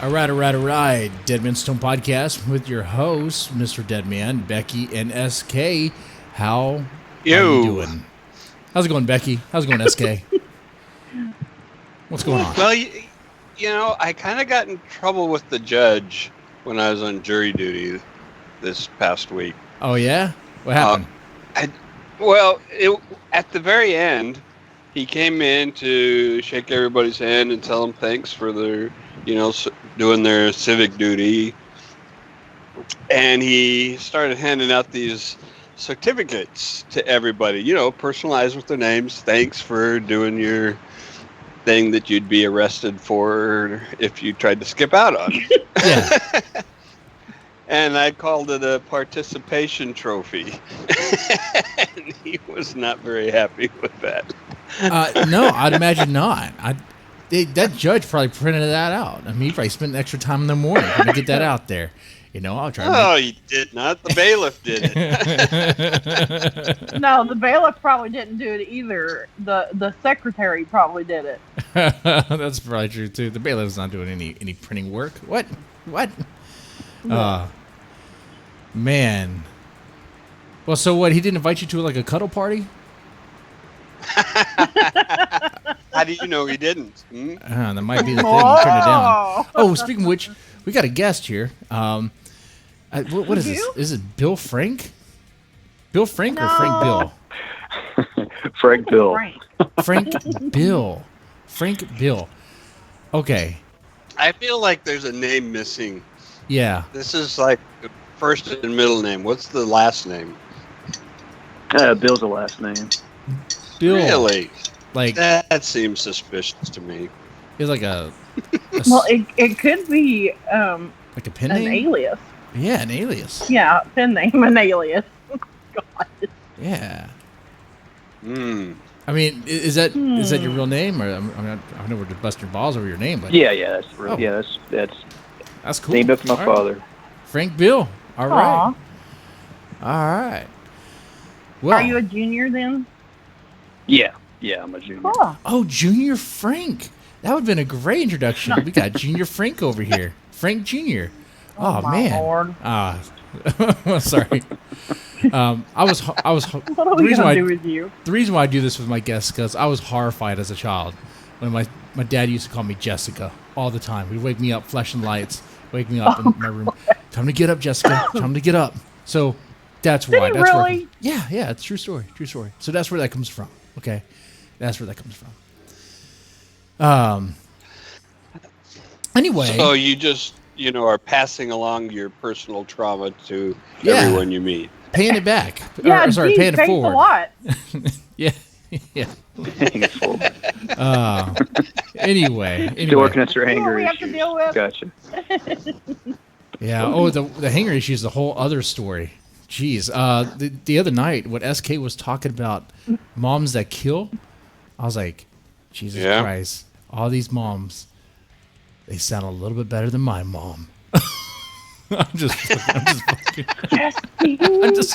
All right. Deadmanstome podcast with your hosts, Mr. Deadman, Becky, and SK. How are you doing? How's it going, Becky? How's it going, SK? What's going on? Well, you know, I kind of got in trouble with the judge when I was on jury duty this past week. Oh, yeah? What happened? At the very end, he came in to shake everybody's hand and tell them thanks for their, doing their civic duty. And he started handing out these certificates to everybody, personalized with their names. Thanks for doing your thing that you'd be arrested for if you tried to skip out on. Yeah. And I called it a participation trophy. And he was not very happy with that. No, I'd imagine not. That judge probably printed that out. I mean, he probably spent extra time in the morning to get that out there. I'll try. He did not. The bailiff did it. No, the bailiff probably didn't do it either. The secretary probably did it. That's probably true too. The bailiff's not doing any printing work. What? Man. Well, so what? He didn't invite you to like a cuddle party? How do you know he didn't? That might be the thing. You turned it down. Oh, speaking of which, we got a guest here. What is this? Is it Bill Frank? Bill Frank or Frank Bill? Frank Bill. Frank Bill. Okay. I feel like there's a name missing. Yeah. This is like the first and middle name. What's the last name? Bill's the last name. Bill. Really? Like that seems suspicious to me. It's like a well, it could be like a pen name? An alias. Yeah, an alias. Yeah, pen name, an alias. God. Yeah. Hmm. I mean, is that your real name, or I know we're just busting balls over your name, but yeah, that's real. Oh. Yeah, that's cool. Named after my father, Frank Bill. All right. Well, are you a junior then? Yeah, I'm a junior. Cool. Oh, Junior Frank. That would have been a great introduction. We got Junior Frank over here. Frank Jr. Oh man. Lord. Sorry. I was. What are we gonna do with you? The reason why I do this with my guests because I was horrified as a child when my dad used to call me Jessica all the time. He'd wake me up, flashing lights, wake me up in my room. Time to get up, Jessica. Time to get up. So that's why. Did he that's really? Yeah. It's true story. So that's where that comes from. Okay, that's where that comes from. Anyway. So you just are passing along your personal trauma to everyone you meet. Paying it back. Yeah, paying it forward. A lot. Yeah. Paying it forward. Anyway. Still working at your anger we issues. have to deal with. Gotcha. Yeah. Oh, the hanger issue is the whole other story. Jeez. The other night, when SK was talking about moms that kill, I was like, Jesus Christ, all these moms, they sound a little bit better than my mom. I'm just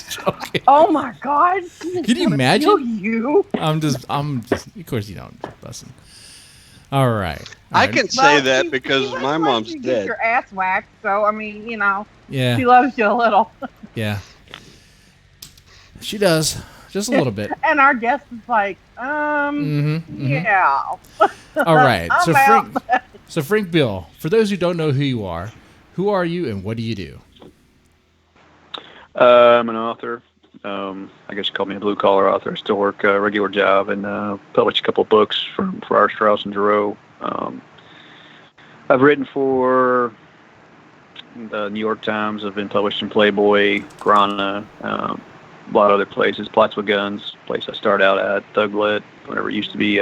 joking. Oh my God. Can you imagine? You. I'm just, of course you don't, busting. All right. I can say that because my mom's dead. Get your ass whacked, so I mean, Yeah. she loves you a little. Yeah. She does. Just a little bit. And our guest is like, yeah. All right. So Frank Bill, for those who don't know who you are you and what do you do? I'm an author. I guess you call me a blue-collar author. I still work a regular job and publish a couple of books for our Strauss and Giroux. I've written for the New York Times. I've been published in Playboy, Grana, a lot of other places. Plots with Guns, place I started out at, Thuglit, whenever it used to be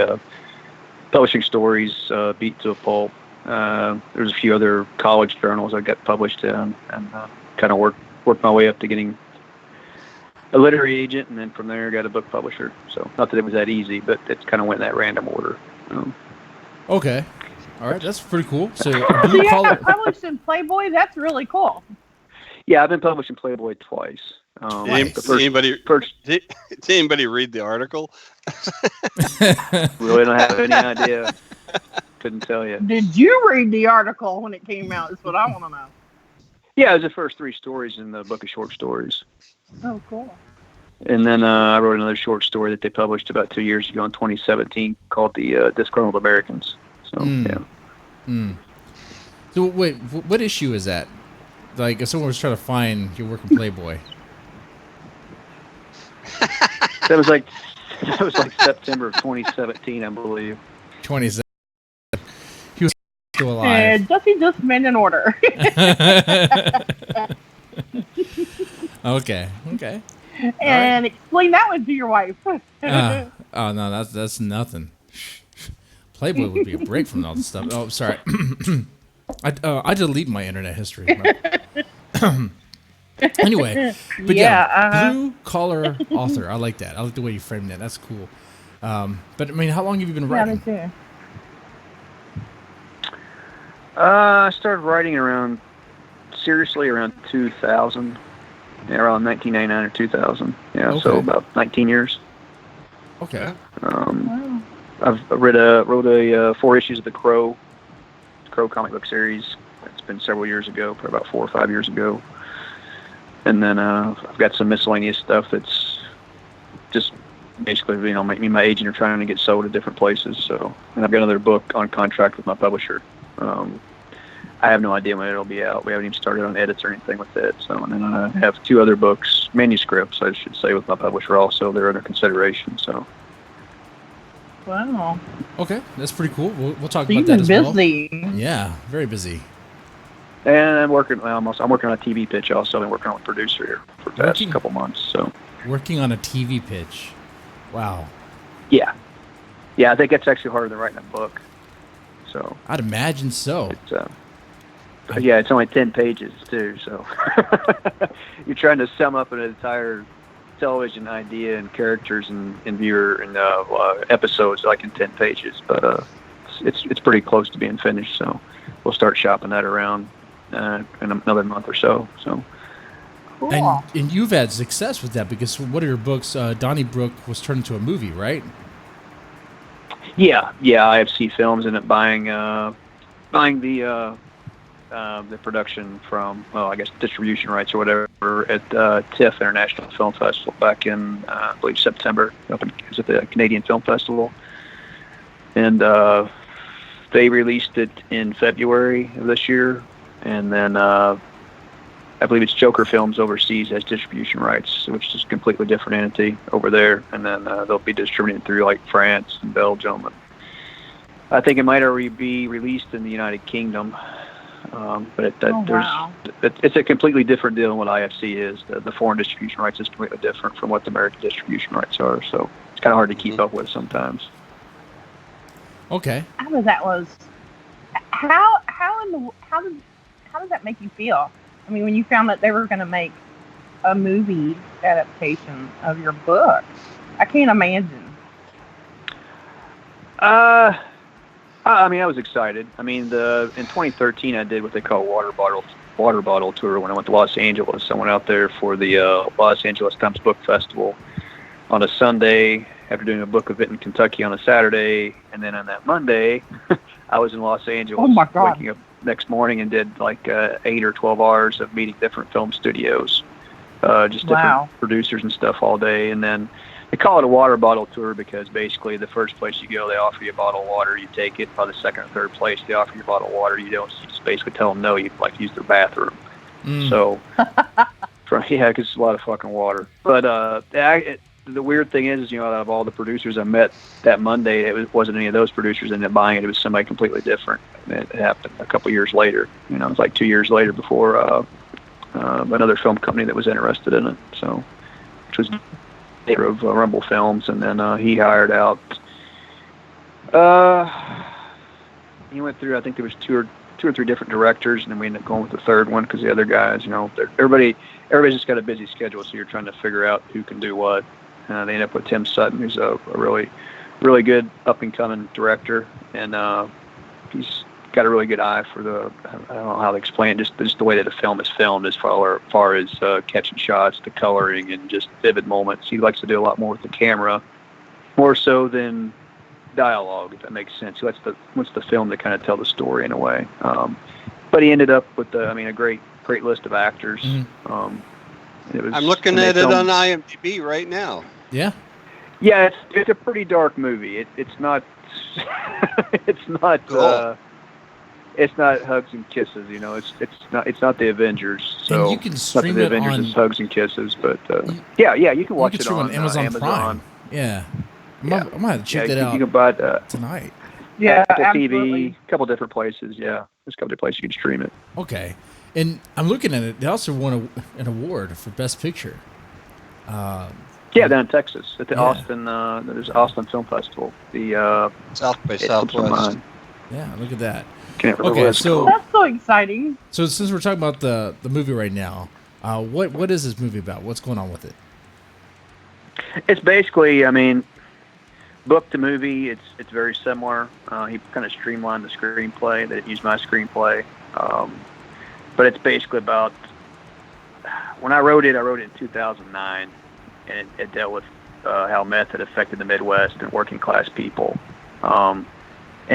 publishing stories, beat to a pulp. There's a few other college journals I got published in, and kind of worked my way up to getting a literary agent, and then from there got a book publisher. So not that it was that easy, but it kind of went in that random order. Okay. All right, that's pretty cool. So you got published in Playboy? That's really cool. Yeah, I've been published in Playboy twice. Did anybody read the article? Really don't have any idea. couldn't tell you. Did you read the article when it came out? Is what I want to know. Yeah, it was the first 3 stories in the book of short stories. Oh, cool. And then I wrote another short story that they published about 2 years ago in 2017 called The Disgruntled Americans. So, yeah. Mm. So, wait, what issue is that? Like, if someone was trying to find your work in Playboy. That was like September of 2017, I believe. 27. He was still alive. Jesse just made an order. Okay. And explain that one to your wife. Oh no, that's nothing. Playboy would be a break from all this stuff. Oh, sorry. I delete my internet history. Anyway, but blue collar author. I like that. I like the way you framed that. That's cool. But I mean, how long have you been writing? Yeah, I started writing seriously around 2000. Yeah, around 1999 or 2000. Yeah, okay. So about 19 years. Okay. wow. I've wrote a 4 issues of the Crow comic book series. It's been several years ago, probably about 4 or 5 years ago. And then I've got some miscellaneous stuff that's just basically, me and my agent are trying to get sold at different places. So, and I've got another book on contract with my publisher. I have no idea when it'll be out. We haven't even started on edits or anything with it. So, and then I have 2 other books, manuscripts, I should say, with my publisher also. They're under consideration. So. Wow. Okay, that's pretty cool. We'll talk So about you've that been as busy. well. Yeah, very busy. And I'm working on a TV pitch also. I've been working on a producer here for the past couple months. So. Working on a TV pitch. Wow. Yeah, I think that's actually harder than writing a book. So. I'd imagine so. It's only 10 pages too. So. You're trying to sum up an entire television idea and characters and viewer and episodes like in 10 pages, but it's pretty close to being finished. So we'll start shopping that around in another month or so. So. Cool. And you've had success with that because one of your books, Donnybrook, was turned into a movie, right? Yeah. IFC Films ended up buying the production from, I guess distribution rights or whatever at TIFF International Film Festival back in I believe September. It was at the Canadian Film Festival, and they released it in February of this year, and then I believe it's Joker Films overseas has distribution rights, which is a completely different entity over there, and then they'll be distributing it through like France and Belgium, and I think it might already be released in the United Kingdom. But it's a completely different deal than what IFC is. The foreign distribution rights is completely different from what the American distribution rights are. So it's kind of hard to keep up with sometimes. Okay. How does that make you feel? I mean, when you found that they were going to make a movie adaptation of your book, I can't imagine. I mean, I was excited. I mean, in 2013, I did what they call water bottle tour when I went to Los Angeles. I went out there for the Los Angeles Times Book Festival on a Sunday after doing a book event in Kentucky on a Saturday, and then on that Monday, I was in Los Angeles. Oh my God. Waking up next morning and did like 8 or 12 hours of meeting different film studios, just different producers and stuff all day, and then. They call it a water bottle tour because basically the first place you go, they offer you a bottle of water. You take it. By the second or third place, they offer you a bottle of water. You don't. You just basically tell them no. You'd like to use their bathroom. So, because it's a lot of fucking water. But the weird thing is, out of all the producers I met that Monday, it wasn't any of those producers ended up buying it. It was somebody completely different. It happened a couple years later. It was like 2 years later before another film company that was interested in it. So, which was. Of Rumble Films, and then he hired out. He went through. I think there was two or three different directors, and then we ended up going with the third one because the other guys, everybody's just got a busy schedule, so you're trying to figure out who can do what. They ended up with Tim Sutton, who's a really, really good up and coming director, and he's got a really good eye for I don't know how to explain it, just the way that a film is filmed as far as catching shots, the coloring, and just vivid moments. He likes to do a lot more with the camera, more so than dialogue, if that makes sense. He wants the film to kind of tell the story in a way. But he ended up with a great list of actors. I'm looking at it on IMDb right now. Yeah. Yeah, it's a pretty dark movie. It's not Cool. it's not hugs and kisses. It's not the Avengers. So And you can stream not it the Avengers on is hugs and kisses, but you can watch you can it stream on Amazon Prime. Amazon. Yeah. I'm gonna have to check that out You can buy it tonight. Yeah, Apple absolutely. TV, a couple different places. Yeah, there's a couple different places you can stream it. Okay. And I'm looking at it. They also won an award for Best Picture. Yeah, down in Texas at the Yeah. Austin. There's Austin Film Festival. The South by it slips my Southwest. mind. Yeah, look at that. Can't remember Okay, what it's so- called. That's so exciting. So since we're talking about the movie right now, what is this movie about? What's going on with it? It's basically, book to movie. It's very similar. He kind of streamlined the screenplay. That it used my screenplay, but it's basically about when I wrote it in 2009, and it dealt with how meth had affected the Midwest and working class people. And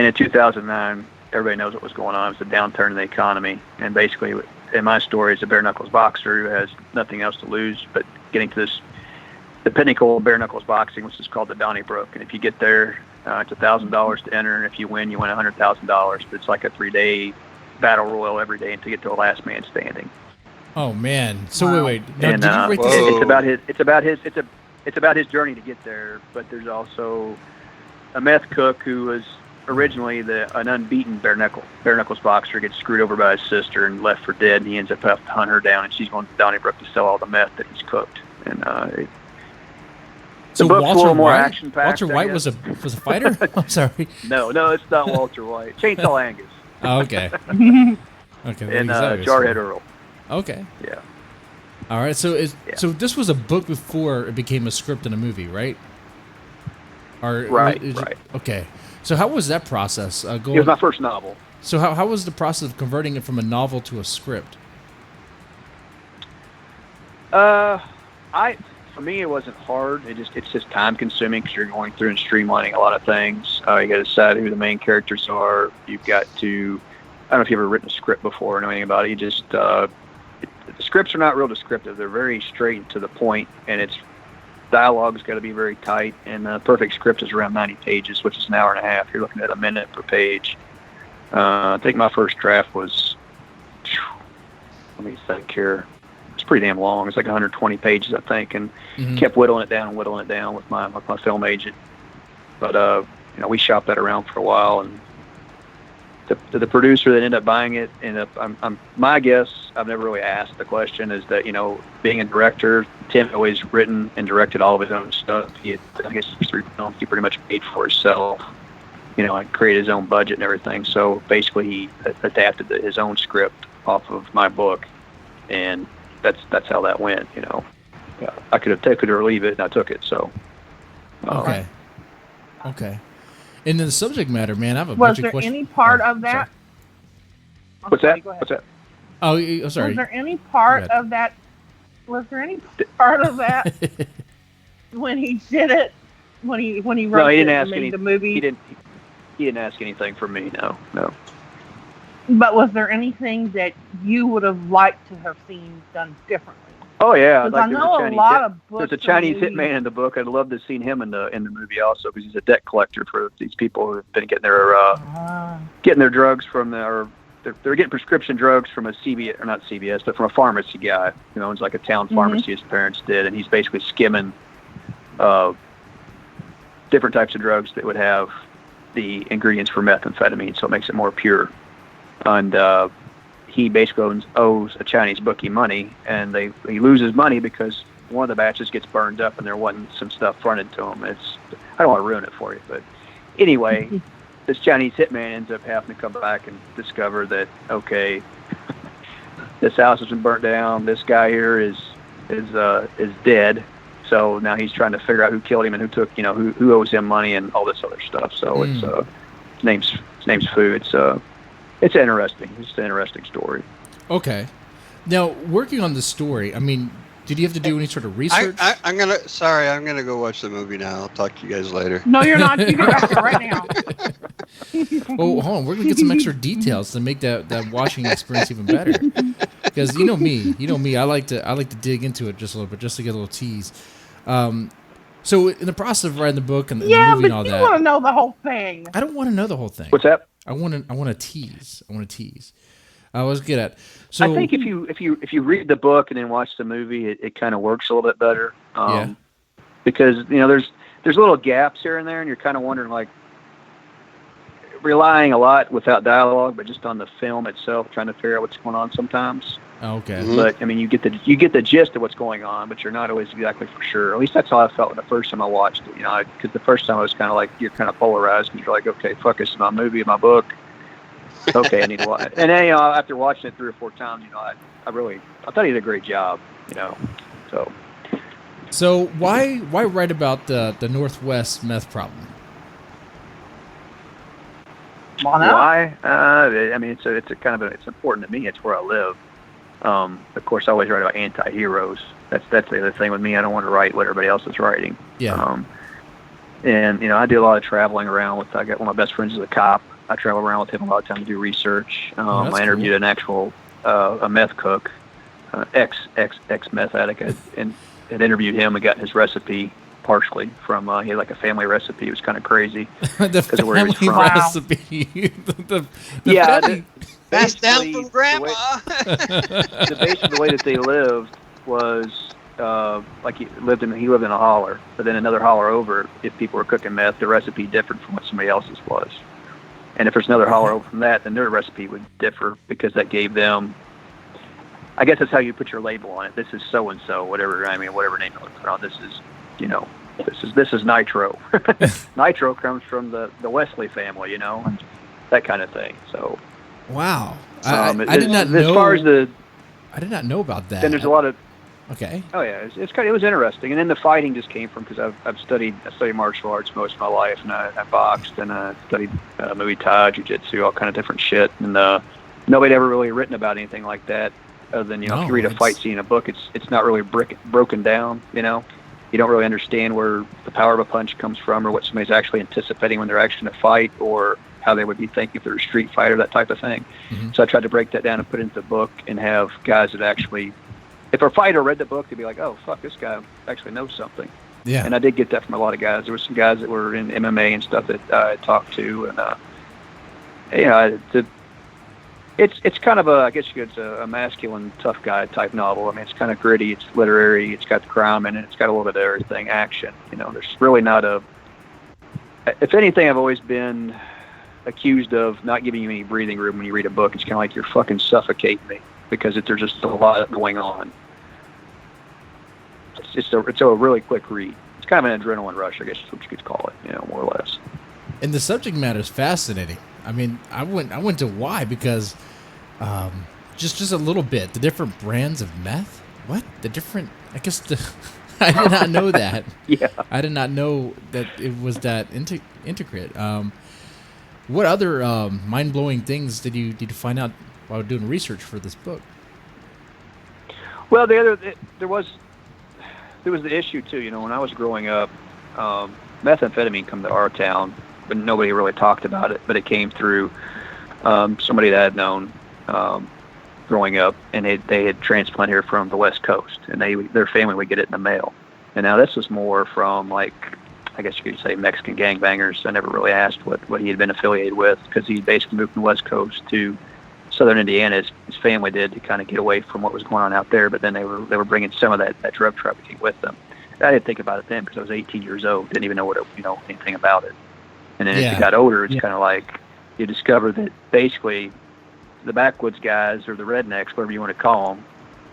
in 2009, everybody knows what was going on. It was a downturn in the economy, and basically, in my story, it's a bare knuckles boxer who has nothing else to lose but getting to the pinnacle of bare knuckles boxing, which is called the Donnybrook. And if you get there, it's $1,000 to enter, and if you win $100,000. But it's like a 3-day battle royal every day until you get to the last man standing. Oh man! So Wow. wait. Now, And did you write Whoa. this? it's about his journey to get there. But there's also a meth cook who was originally an unbeaten bare knuckles boxer, gets screwed over by his sister and left for dead, and he ends up having to hunt her down, and she's going to Donnybrook to sell all the meth that he's cooked. And So the book's a little more action-packed, Walter I White guess. was a fighter. I'm sorry. no, it's not Walter White. Chainsaw Angus Oh, okay. Okay. and because that was Jarhead cool. Earl. Okay. Yeah. All right. So Yeah. so this was a book before it became a script and a movie, right? Or Right, is it- right. Okay. So how was that process It going? was my first novel. So how was the process of converting it from a novel to a script? For me, it wasn't hard. It's just time consuming because you're going through and streamlining a lot of things. You got to decide who the main characters are. You've got to, I don't know if you've ever written a script before or know anything about it. The scripts are not real descriptive. They're very straight and to the point, and dialogue's got to be very tight. And the perfect script is around 90 pages, which is an hour and a half. You're looking at a minute per page. I think my first draft was, let me think here. It's pretty damn long. It's like 120 pages, I think, and kept whittling it down with my film agent. But we shopped that around for a while, and the producer that ended up buying it my guess, I've never really asked the question, is that being a director, Tim had always written and directed all of his own stuff. I guess 3 films he pretty much paid for himself. And created his own budget and everything. So basically, he adapted his own script off of my book, and that's how that went. Yeah, I could have taken it or leave it, and I took it. So Okay. Okay. And then the subject matter, man, I have a Was bunch of there questions. any part Oh, of that? sorry. I'm what's sorry, that? go ahead. What's that? Oh, sorry. Was there any part Go ahead. of that? Was there any part of that when he did it? When he wrote No, he didn't it, ask made any. the movie? He didn't ask anything from me. No. But was there anything that you would have liked to have seen done differently? Oh yeah, Because I know a lot of books. There's a Chinese and movies- hitman in the book. I'd love to have seen him in the movie also, because he's a debt collector for these people who've been getting their drugs from they're getting prescription drugs from a CVS, or not CVS, but from a pharmacy guy who owns like a town pharmacy. His parents did, and he's basically skimming different types of drugs that would have the ingredients for methamphetamine, so it makes it more pure. And he basically owes a Chinese bookie money, and he loses money because one of the batches gets burned up, and there wasn't some stuff fronted to him. I don't want to ruin it for you, but anyway, this Chinese hitman ends up having to come back and discover that, okay, this house has been burnt down. This guy here is dead. So now he's trying to figure out who killed him and who took, who owes him money and all this other stuff. So it's his name's Fu. It's interesting. It's an interesting story. Okay. Now, working on the story, I mean, Did you have to do any sort of research? I'm gonna go watch the movie now. I'll talk to you guys later. No, you're not. You get back there right now. Oh, hold on. We're gonna get some extra details to make that watching experience even better. Because you know me. I like to dig into it just a little bit, just to get a little tease. So in the process of writing the book and the movie and all but that, you want to know the whole thing. I don't want to know the whole thing. What's that? I want to tease. I was good at. So I think if you read the book and then watch the movie, it kind of works a little bit better. Yeah. Because there's little gaps here and there, and you're kind of wondering, like, relying a lot without dialogue, but just on the film itself, trying to figure out what's going on sometimes. Okay. Mhm. But I mean, you get the gist of what's going on, but you're not always exactly for sure. At least that's how I felt the first time I watched it. Because the first time I was kind of like, you're kind of polarized, because you're like, okay, fuck, this is my movie, my book. Okay, I need to watch it. And then after watching it 3 or 4 times, I thought he did a great job. So why write about the Northwest meth problem? Why not? Why? I mean, it's important to me. It's where I live. Of course, I always write about anti-heroes. That's the other thing with me. I don't want to write what everybody else is writing. Yeah. And I do a lot of traveling around I got one of my best friends is a cop. I travel around with him a lot of time to do research. I interviewed an actual a meth cook, ex meth addict, and had interviewed him and got his recipe partially from he had like a family recipe. It was kind of crazy The because of where he was from. recipe. the Yeah, family- Passed down basically, from Grandma. The way that they lived was like he lived in a holler, but then another holler over, if people were cooking meth, the recipe differed from what somebody else's was. And if there's another holler over from that, then their recipe would differ because that gave them, I guess that's how you put your label on it. This is so and so, whatever name you want to put on. This is Nitro. Nitro comes from the Wesley family, that kind of thing. So. Wow. I did not know. As far as I did not know about that. then there's a lot of. Okay. Oh yeah, it was interesting, and then the fighting just came from because I studied martial arts most of my life, and I boxed and I studied Muay Thai, Jiu-Jitsu, all kind of different shit, and nobody ever really written about anything like that, other than if you read a fight scene in a book, it's not really broken down, you don't really understand where the power of a punch comes from, or what somebody's actually anticipating when they're actually in a fight, or how they would be thinking if they're a street fighter, that type of thing. Mm-hmm. So I tried to break that down and put it into the book and have guys that actually, if a fighter read the book, they'd be like, oh, fuck, this guy actually knows something. Yeah. And I did get that from a lot of guys. There were some guys that were in MMA and stuff that I talked to. And, it's kind of I guess you could say a masculine, tough guy type novel. I mean, it's kind of gritty. It's literary. It's got the crime in it. It's got a little bit of everything, action. There's really not if anything, I've always been accused of not giving you any breathing room when you read a book. It's kind of like you're fucking suffocating me because there's just a lot going on. It's a really quick read. It's kind of an adrenaline rush, I guess is what you could call it, more or less. And the subject matter is fascinating. I mean, I went to why because just a little bit the different brands of meth. What the different? I guess I did not know that. Yeah, I did not know that it was that intricate. What other mind-blowing things did you find out while doing research for this book? Well, there was the issue too. When I was growing up, methamphetamine come to our town, but nobody really talked about it. But it came through somebody that I had known growing up, and they had transplanted here from the West Coast, and their family would get it in the mail. And now this was more from, like, I guess you could say Mexican gangbangers. I never really asked what he had been affiliated with, because he basically moved from the West Coast to southern Indiana. His family did, to kind of get away from what was going on out there. But then they were bringing some of that drug trafficking with them. I didn't think about it then because I was 18 years old, didn't even know anything about it. And then as you got older, it's kind of like you discover that basically the backwoods guys, or the rednecks, whatever you want to call them,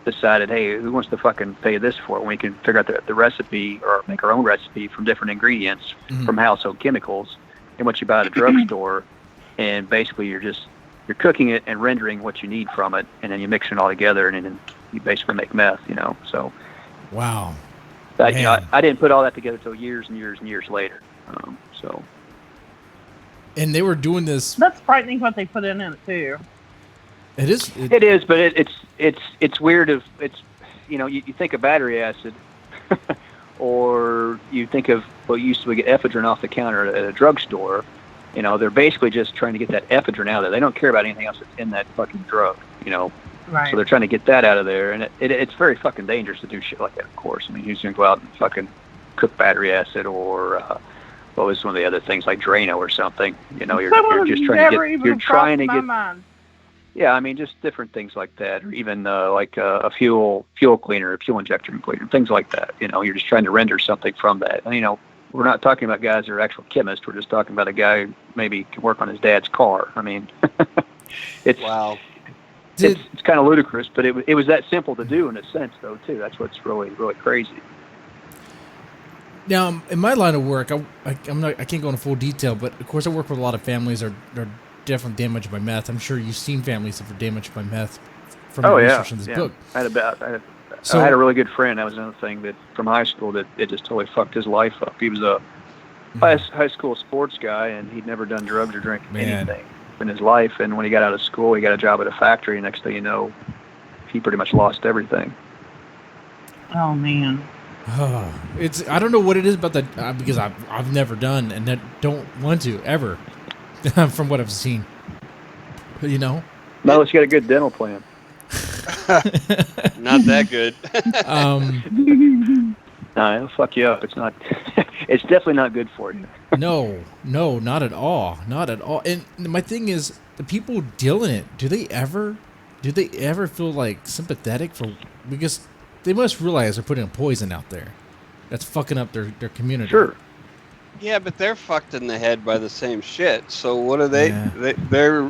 decided, hey, who wants to fucking pay this for it when we can figure out the recipe, or make our own recipe from different ingredients, from household chemicals, and what you buy at a drugstore, and basically you're cooking it and rendering what you need from it, and then you mix it all together, and then you basically make meth, so. Wow. But, I didn't put all that together until years and years and years later, so. And they were doing this. That's frightening what they put in it too. It is. It is, but it's weird. you know, you think of battery acid, or you think of what used to get ephedrine off the counter at a drugstore. You know, they're basically just trying to get that ephedrine out of there. They don't care about anything else that's in that fucking drug, you know. Right. So they're trying to get that out of there, and it's very fucking dangerous to do shit like that, of course. I mean, who's going to go out and fucking cook battery acid or what was one of the other things like Drano or something? You know, you're just trying to get mind. Yeah, I mean, just different things like that, or even like a fuel cleaner, a fuel injector cleaner, things like that. You know, you're just trying to render something from that. And, you know, we're not talking about guys that are actual chemists. We're just talking about a guy who maybe can work on his dad's car. I mean, it's wow. It's kind of ludicrous, but it was that simple to do in a sense, though, too. That's what's really, really crazy. Now, in my line of work, I can't go into full detail, but of course I work with a lot of families that are definitely damaged by meth. I'm sure you've seen families that were damaged by meth from the research in this book. I had a really good friend. That was another thing that from high school that it just totally fucked his life up. He was a high school sports guy, and he'd never done drugs or drank anything in his life. And when he got out of school, he got a job at a factory. Next thing you know, he pretty much lost everything. Oh man. I don't know what it is about that because I've never done and don't want to ever from what I've seen. You know? No, unless you got a good dental plan. Not that good. No, it'll fuck you up. It's not. It's definitely not good for you. No, not at all. Not at all. And my thing is, the people dealing it, do they ever feel like sympathetic for, because they must realize they're putting a poison out there that's fucking up their community. Sure. Yeah, but they're fucked in the head by the same shit. So what are they? Yeah.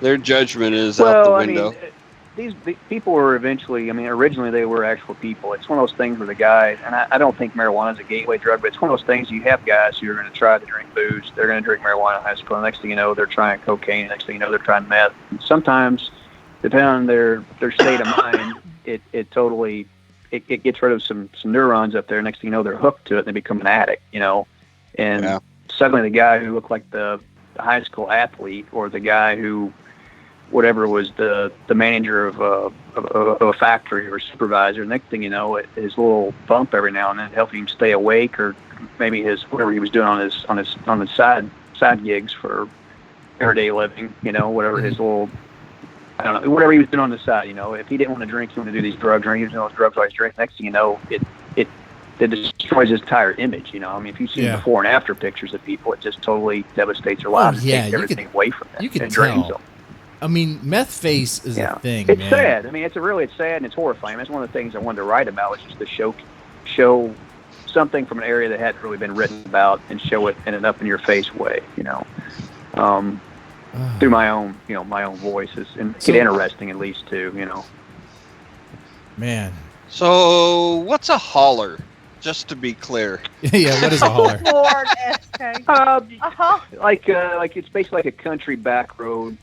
Their judgment is out the window. I mean, these people were originally they were actual people. It's one of those things where the guys, and I don't think marijuana is a gateway drug, but it's one of those things you have guys who are going to try to drink booze. They're going to drink marijuana in high school. The next thing you know, they're trying cocaine. The next thing you know, they're trying meth. And sometimes, depending on their state of mind, it totally gets rid of some neurons up there. Next thing you know, they're hooked to it and they become an addict, you know. And suddenly the guy who looked like the high school athlete, or the guy who, whatever, was the manager of a factory or supervisor, next thing you know, his little bump every now and then helping him stay awake, or maybe his whatever he was doing on his side gigs for everyday living, you know, whatever his little, I don't know, whatever he was doing on the side, you know. If he didn't want to drink, he wanted to do these drugs, or he was doing those drugs while he's drinking. Next thing you know, it destroys his entire image, you know. I mean, if you see before and after pictures of people, it just totally devastates their lives. Oh, yeah, takes everything away from them. You can drains tell. them. I mean, meth face is a thing, it's man. sad. I mean, it's sad and it's horrifying. That's one of the things I wanted to write about, was just to show something from an area that hadn't really been written about, and show it in an up-in-your-face way, you know. Through my own voices, and make it interesting at least too, you know. Man. So, what's a holler? Just to be clear. Yeah, what is a holler? Lord, SK. Like it's basically like a country back road,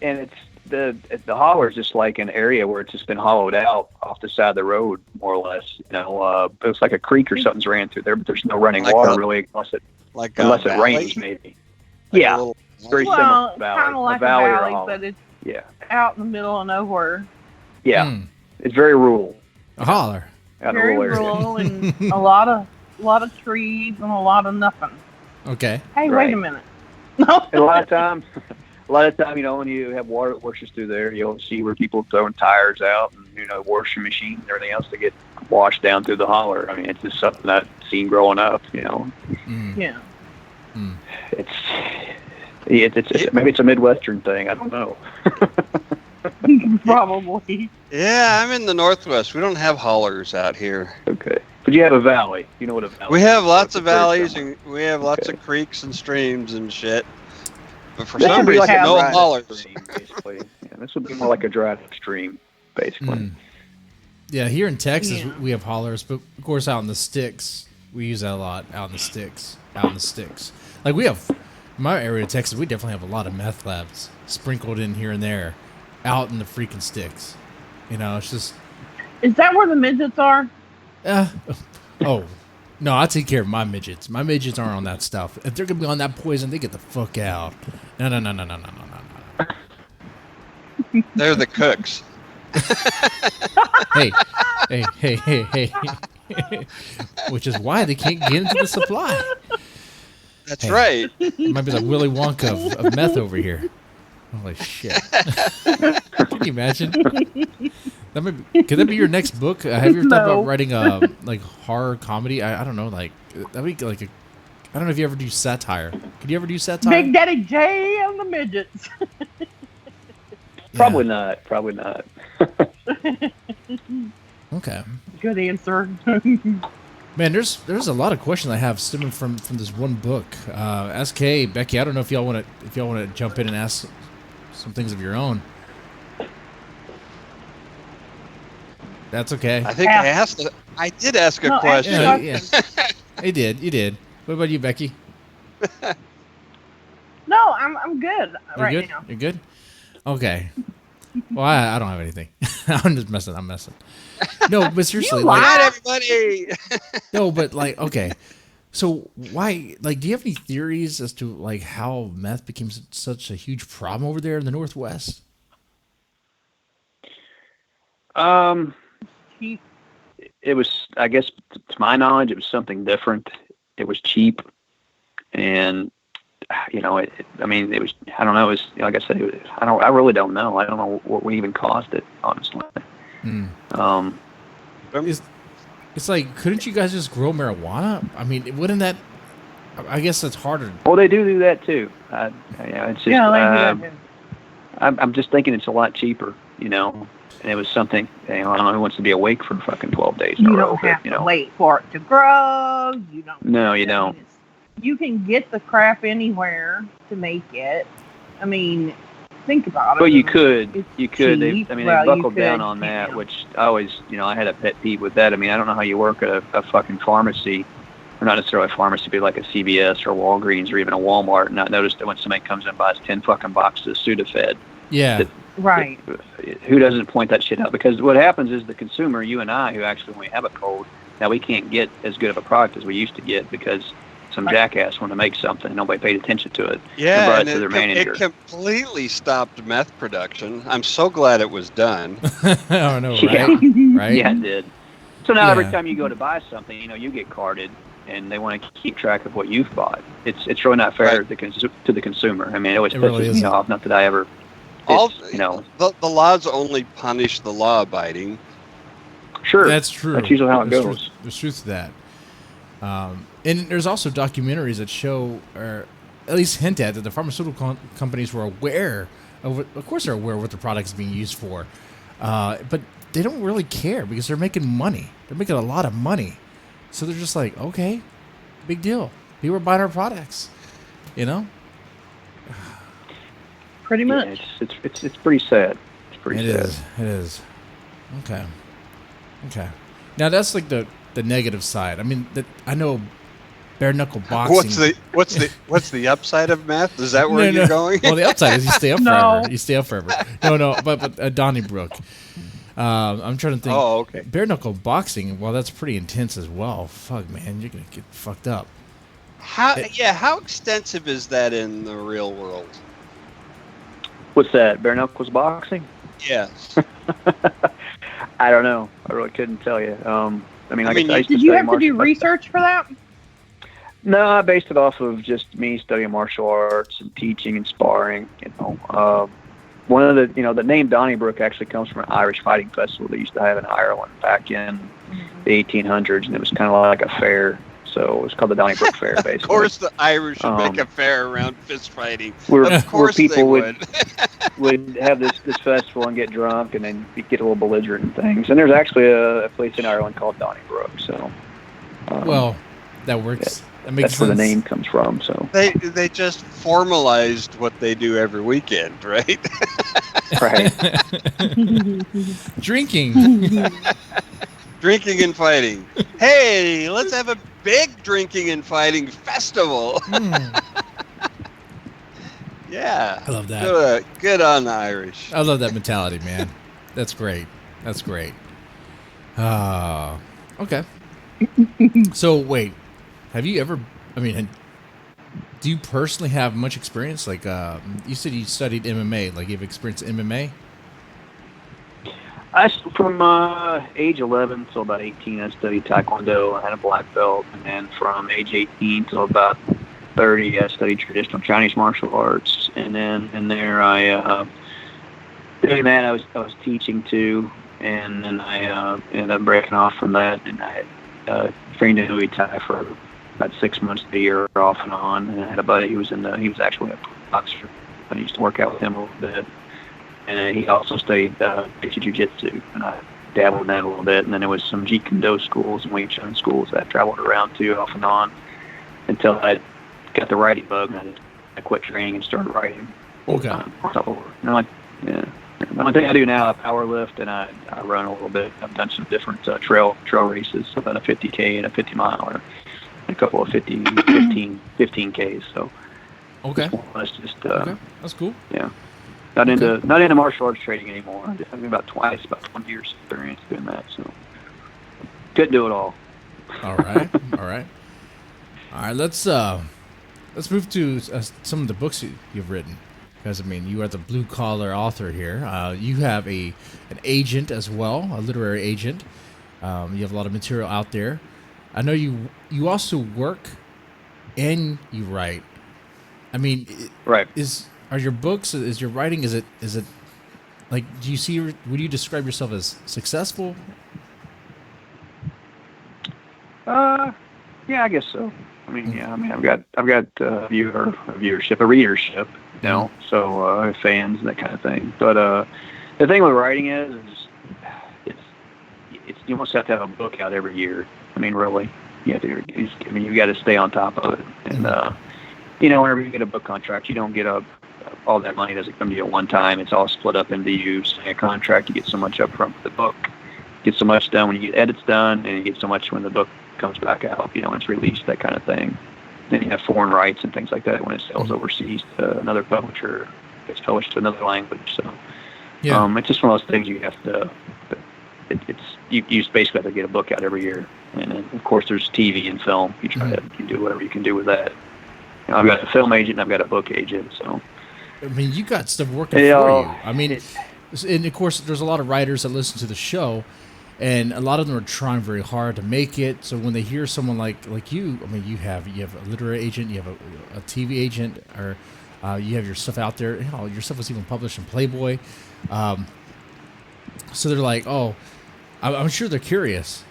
and it's the holler is just like an area where it's just been hollowed out off the side of the road, more or less. You know, it's like a creek or something's ran through there, but there's no running water really, unless it rains, maybe. Like very similar to a valley. Kind of like a valley, or a valley, but it's out in the middle of nowhere. Yeah, it's very rural. A holler. Very rural and a lot of trees and a lot of nothing. Okay. Hey, right. Wait a minute. And a lot of time, you know, when you have water that washes through there, you'll see where people are throwing tires out, and, you know, washing machines and everything else to get washed down through the holler. I mean, it's just something I've seen growing up, you know. Yeah. It's maybe it's a Midwestern thing. I don't know. Probably. Yeah, I'm in the Northwest. We don't have hollers out here. Okay. But you have a valley. You know what a valley is. We have lots of valleys, and we have lots of creeks and streams and shit. But for some reason, no hollers. Basically. Yeah, this would be more like a dry stream, basically. Yeah, here in Texas, we have hollers, but of course out in the sticks, we use that a lot, out in the sticks. Like we have, in my area of Texas, we definitely have a lot of meth labs sprinkled in here and there, out in the freaking sticks. You know, it's just... Is that where the midgets are? Oh, no, I take care of my midgets. My midgets aren't on that stuff. If they're going to be on that poison, they get the fuck out. No. They're the cooks. Hey, hey. Which is why they can't get into the supply. That's right. It might be like Willy Wonka of meth over here. Holy shit. Can you imagine? Could that be your next book? Have you ever thought No. about writing like horror comedy? I don't know, like that'd be like I don't know if you ever do satire. Could you ever do satire? Big Daddy J and the midgets. Probably not. Probably not. Okay. Good answer. Man, there's a lot of questions I have stemming from this one book. SK, Becky, I don't know if y'all want to jump in and ask some things of your own. That's okay. I think I did ask a No, question. Yeah. You did. What about you, Becky? No, I'm good You're right good? now. You're good? Okay. Well, I don't have anything. I'm just messing. I'm messing. No, but seriously, You like, Good night, everybody. no, but like, okay. So why, like, do you have any theories as to like how meth became such a huge problem over there in the Northwest? Cheap. It was, I guess, to my knowledge, it was something different. It was cheap, and it was. I don't know. It was, like I said, it was, I really don't know. I don't know what we even caused it, honestly. It's like, couldn't you guys just grow marijuana? I mean, wouldn't that? I guess that's harder. Well, they do that too. It's just. Yeah, like I'm just thinking it's a lot cheaper, And it was something. I don't know who wants to be awake for fucking 12 days in a you row. don't have to wait for it to grow. You don't. No, you don't. You can get the crap anywhere to make it. I mean, think about it. Well, you could. It's You could. cheap. They Well, you buckled down could, on that, yeah. which I always, I had a pet peeve with that. I mean, I don't know how you work at a fucking pharmacy, or not necessarily a pharmacy, but like a CVS or Walgreens or even a Walmart, and not notice that when somebody comes in and buys 10 fucking boxes of Sudafed, Yeah. Right. who doesn't point that shit out? Because what happens is the consumer, you and I, who actually, when we have a cold, now we can't get as good of a product as we used to get because some jackass wanted to make something and nobody paid attention to it. Yeah, brought and it to their manager. it completely stopped meth production. I'm so glad it was done. I know, right? Yeah. Right? Yeah, it did. So now every Yeah. time you go to buy something, you get carded, and they want to keep track of what you've bought. It's really not fair to the consumer. I mean, it always It really pisses me isn't. off. Not that I ever, The laws only punish the law-abiding. sure. That's true. That's usually how it There's goes. There's truth to that. And there's also documentaries that show, or at least hint at, that the pharmaceutical companies were aware of course they're aware of what the product is being used for, but they don't really care because they're making money. They're making a lot of money, so they're just like, okay, big deal. People are buying our products, Pretty Yeah, much. it's pretty sad. It's pretty sad. It is. Okay. Now that's like the negative side. I mean, I know bare knuckle boxing. What's the upside of meth? Is that where you're going? Well, the upside is you stay up No. forever. You stay up forever. No, but Donnybrook. I'm trying to think. Oh, okay. Bare knuckle boxing. Well, that's pretty intense as well. Fuck, man, you're gonna get fucked up. How extensive is that in the real world? What's that? Bare knuckles boxing? Yes. I don't know. I really couldn't tell you. I used to Did you study have to do martial- research for that? No, I based it off of just me studying martial arts and teaching and sparring. One of the name Donnybrook actually comes from an Irish fighting festival they used to have in Ireland back in the 1800s, and it was kind of like a fair. So it was called the Donnybrook Fair, basically. Of course, the Irish would make Um, a fair around fist fighting. Where Of course, people they would have this festival and get drunk and then get a little belligerent and things. And there's actually a place in Ireland called Donnybrook. So, Well, that works. That makes that's where the sense. name comes from. So, They just formalized what they do every weekend, right? right. Drinking. Drinking and fighting. Hey, let's have a big drinking and fighting festival. Yeah. I love that. Good on the Irish. I love that mentality, man. That's great. Okay. So wait, have you ever? I mean, do you personally have much experience? Like, you said you studied MMA. Like, you've experienced MMA. From age 11 till about 18, I studied Taekwondo. I had a black belt, and then from age 18 till about 30, I studied traditional Chinese martial arts. And then in there, doing that, I was teaching too, and then I ended up breaking off from that, and I had trained in Muay Thai for about 6 months to a year, off and on. And I had a buddy who was actually a boxer. I used to work out with him a little bit. And he also studied jiu-jitsu, and I dabbled in that a little bit. And then there was some Jeet Kune Do schools and Wing Chun schools that I traveled around to off and on until I got the writing bug, and I quit training and started writing. Okay. And the only thing I do now, I power lift and I run a little bit. I've done some different trail races, so about a 50K and a 50 mile, and a couple of 15Ks. So Okay. it's just Okay. That's cool. yeah. Not into martial arts training anymore. I mean, about 20 years experience doing that, so couldn't do it all. All right. All right. All right. Let's move to some of the books you've written, because I mean, you are the blue collar author here. You have an agent as well, a literary agent. You have a lot of material out there. I know you also work and you write. I mean, Right. Are your books, is your writing, is it like, would you describe yourself as successful? Yeah, I guess so. I mean, I've got viewership, a readership, you know, so fans and that kind of thing. But the thing with writing is it's you almost have to have a book out every year. I mean, really, you got to stay on top of it. And whenever you get a book contract, you don't get all that money doesn't come to you at one time. It's all split up into you sign a contract. You get so much up front for the book, get so much done when you get edits done, and you get so much when the book comes back out, when it's released, that kind of thing. Then you have foreign rights and things like that when it sells overseas to another publisher, it's published to another language. So it's just one of those things you have to. You basically have to get a book out every year, and then, of course, there's TV and film. You try to do whatever you can do with that. I've got a film agent and I've got a book agent, so. I mean, you got stuff working for you. I mean, and of course, there's a lot of writers that listen to the show, and a lot of them are trying very hard to make it. So when they hear someone like you, I mean, you have a literary agent, you have a TV agent, or you have your stuff out there. Your stuff was even published in Playboy. So they're like, oh, I'm sure they're curious.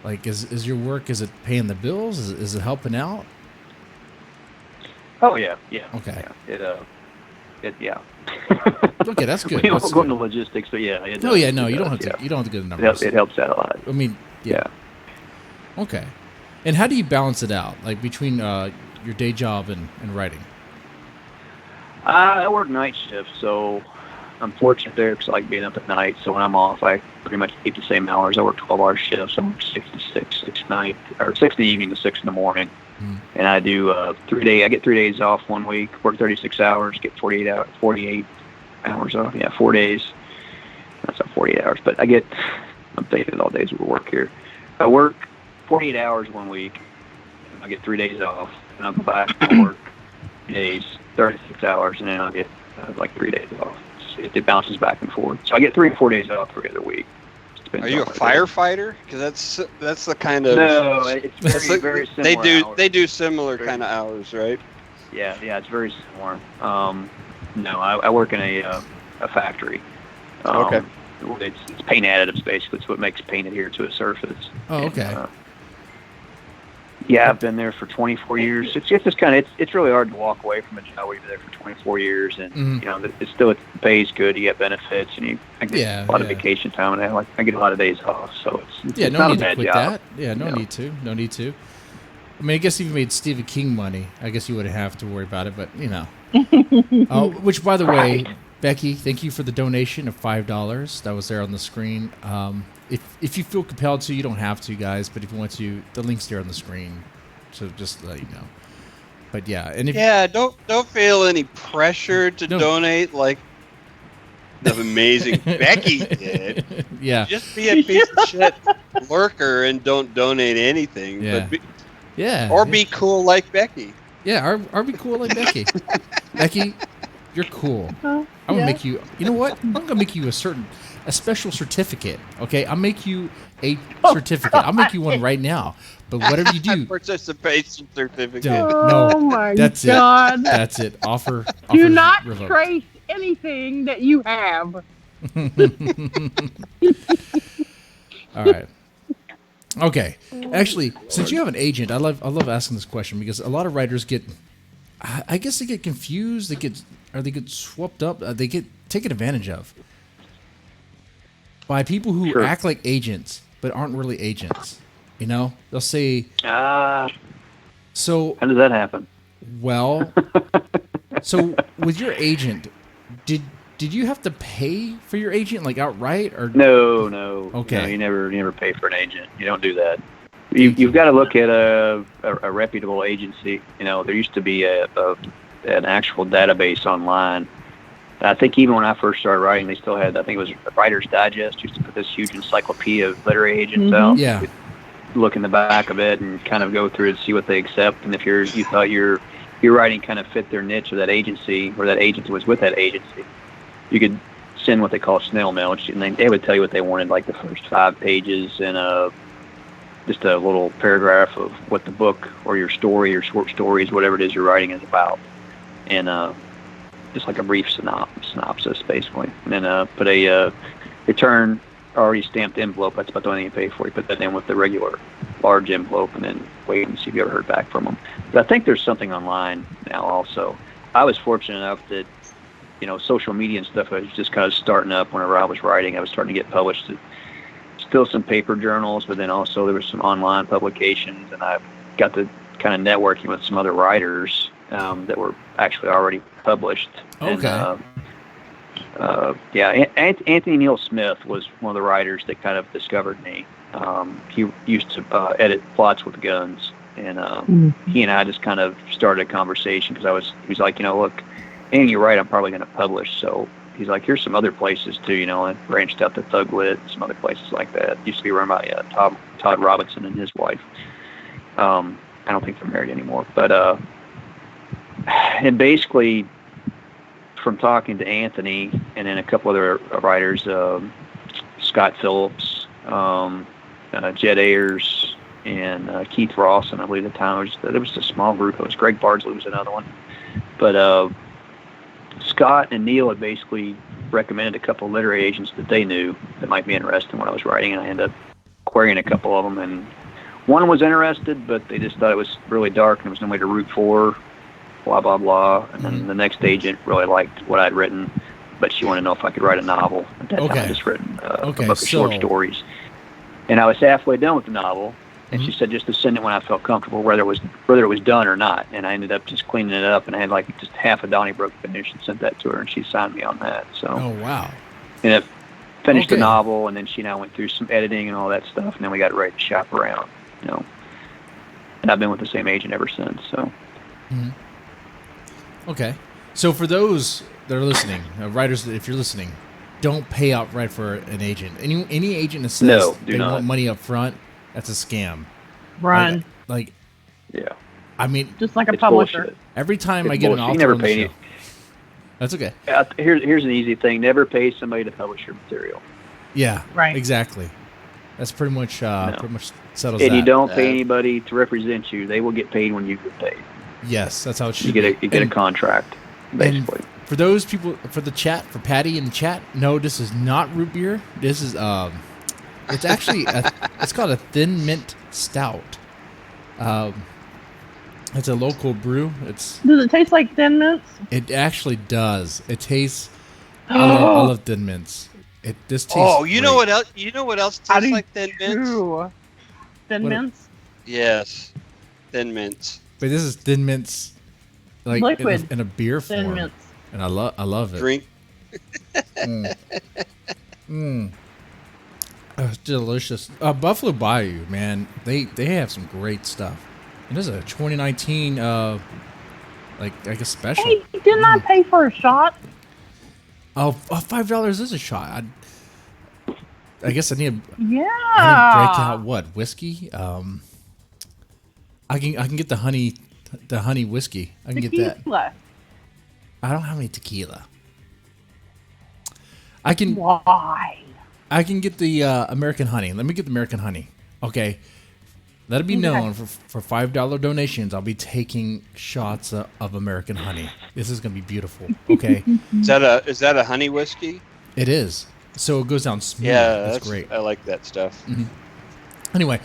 Like, is your work, is it paying the bills? Is it helping out? Oh yeah. Okay. Yeah. Yeah. Okay, that's good. We don't go into logistics, but yeah. You don't have to. You don't have to get the numbers. It helps out a lot. I mean, yeah. Okay. And how do you balance it out, like between your day job and writing? I work night shift, so I'm fortunate there because I like being up at night. So when I'm off, I pretty much keep the same hours. I work 12-hour shifts. I work 6 to 6, 6 night, or 6 in the evening to 6 in the morning. And I do 3 days. I get 3 days off 1 week. Work 36 hours. Get 48 hours off. Yeah, 4 days. That's not 48 hours, but I'm thinking all days of work here. I work 48 hours 1 week. I get 3 days off, and I'll go back and work days, 36 hours, and then I'll get 3 days off. It bounces back and forth. So I get 3 and 4 days off every other week. Are you a firefighter? Because that's the kind of it's very similar. They do similar kind of hours, right? Yeah, it's very similar. No, I work in a factory. Okay. It's paint additives basically. It's what makes paint adhere to a surface. Oh, okay. And, I've been there for 24 years. It's just it's really hard to walk away from a job where you've been there for 24 years, and it pays good. You get benefits, and I get a lot of vacation time, and I get a lot of days off. So it's no not need a bad to quit job. that. Yeah, no need to. I mean, I guess if you made Stephen King money, I guess you wouldn't have to worry about it. But which, by the way, Becky, thank you for the donation of $5 that was there on the screen. If you feel compelled to, you don't have to, guys. But if you want to, the link's there on the screen. So just to let you know. But yeah, and don't feel any pressure to donate like the amazing Becky did. Yeah, just be a piece of shit lurker and don't donate anything. Yeah. But be cool like Becky. Yeah, or be cool like Becky. Becky, you're cool. I'm gonna make you. You know what? I'm gonna make you a certain. a special certificate. Okay, I'll make you a certificate. I'll make you one right now. But whatever you do, Participation certificate. Oh my that's God. it. That's it. Offer. Do offers not revoked. trace anything that you have. All right. Okay. Actually, since you have an agent, I love asking this question because a lot of writers get, I guess they get confused. They get swept up. They get taken advantage of by people who Sure. act like agents but aren't really agents. You know, they'll say, so How does that happen? well, so with your agent, did you have to pay for your agent like outright or No. Okay. No, you never pay for an agent. You don't do that. You've got to look at a reputable agency. You know, there used to be an actual database online. I think even when I first started writing, they still had, I think it was Writer's Digest, used to put this huge encyclopedia of literary agents out. Yeah. You could look in the back of it and kind of go through it, see what they accept, and if you thought your writing kind of fit their niche or that agency, or that agent was with that agency, you could send what they call snail mail, and they would tell you what they wanted, like the first 5 pages and just a little paragraph of what the book or your story or short stories, whatever it is you're writing, is about, and just like a brief synopsis, basically. And then put a return already stamped envelope. That's about the only thing you pay for. You put that in with the regular large envelope, and then wait and see if you ever heard back from them. But I think there's something online now also. I was fortunate enough that, you know, social media and stuff was just kind of starting up whenever I was writing. I was starting to get published. Still some paper journals, but then also there was some online publications, and I got to kind of networking with some other writers that were actually already published. Okay. And, Anthony Neil Smith was one of the writers that kind of discovered me. He used to edit Plots with Guns, and he and I just kind of started a conversation because he was like, you know, look, and you're right, I'm probably going to publish. So he's like, here's some other places too, you know, and branched out to Thuglit, some other places like that. Used to be run by Todd Robinson and his wife. I don't think they're married anymore, but and basically from talking to Anthony and then a couple other writers, Scott Phillips, Jed Ayers, and Keith Ross, and I believe at the time it was a small group. It was Greg Bardsley was another one, but Scott and Neil had basically recommended a couple of literary agents that they knew that might be interested in what I was writing, and I ended up querying a couple of them, and one was interested, but they just thought it was really dark and there was no way to root for, blah, blah, blah. And then the next agent really liked what I'd written, but she wanted to know if I could write a novel. At that time, I'd just written a book of short stories. And I was halfway done with the novel, and she said just to send it when I felt comfortable, whether it was done or not. And I ended up just cleaning it up, and I had like just half a Donnybrook finished and sent that to her, and she signed me on that. So. Oh, wow. And I finished the novel, and then she and I went through some editing and all that stuff, and then we got ready to shop around, you know. And I've been with the same agent ever since. So. Okay. So for those that are listening, writers, if you're listening, don't pay outright for an agent. Any agent that says they want money up front, that's a scam. Run. Yeah. I mean, just like a publisher. Bullshit. Every time I get an offer on the show. That's okay. Here's an easy thing. Never pay somebody to publish your material. Yeah. Right. Exactly. That's pretty much settles that. And you don't pay anybody to represent you. They will get paid when you get paid. Yes, that's how it should You get a contract, basically. And for those people, for the chat, for Patty in the chat, no, this is not root beer. This is it's actually it's called a Thin Mint Stout. It's a local brew. Does it taste like Thin Mints? It actually does. It tastes. I love Thin Mints. This tastes. Oh, you great. know what else? You know what else tastes like Thin Mints? Thin Mints. Yes, Thin Mints. But this is Thin Mints, like liquid in a beer Thin form, Mints. and I love it. Drink. It's delicious. Buffalo Bayou, man, they have some great stuff. And this is a 2019 like a special. Hey, didn't I pay for a shot? Oh, $5 is a shot. I guess I need to break out what whiskey. I can get the honey whiskey. I can tequila. get that. I don't have any tequila. I can. Why? I can get the American honey. Let me get the American honey. Okay. Let it be known for $5 donations, I'll be taking shots of American honey. This is going to be beautiful. Okay. Is that a honey whiskey? It is. So it goes down smooth. Yeah, That's great. I like that stuff. Mm-hmm. Anyway.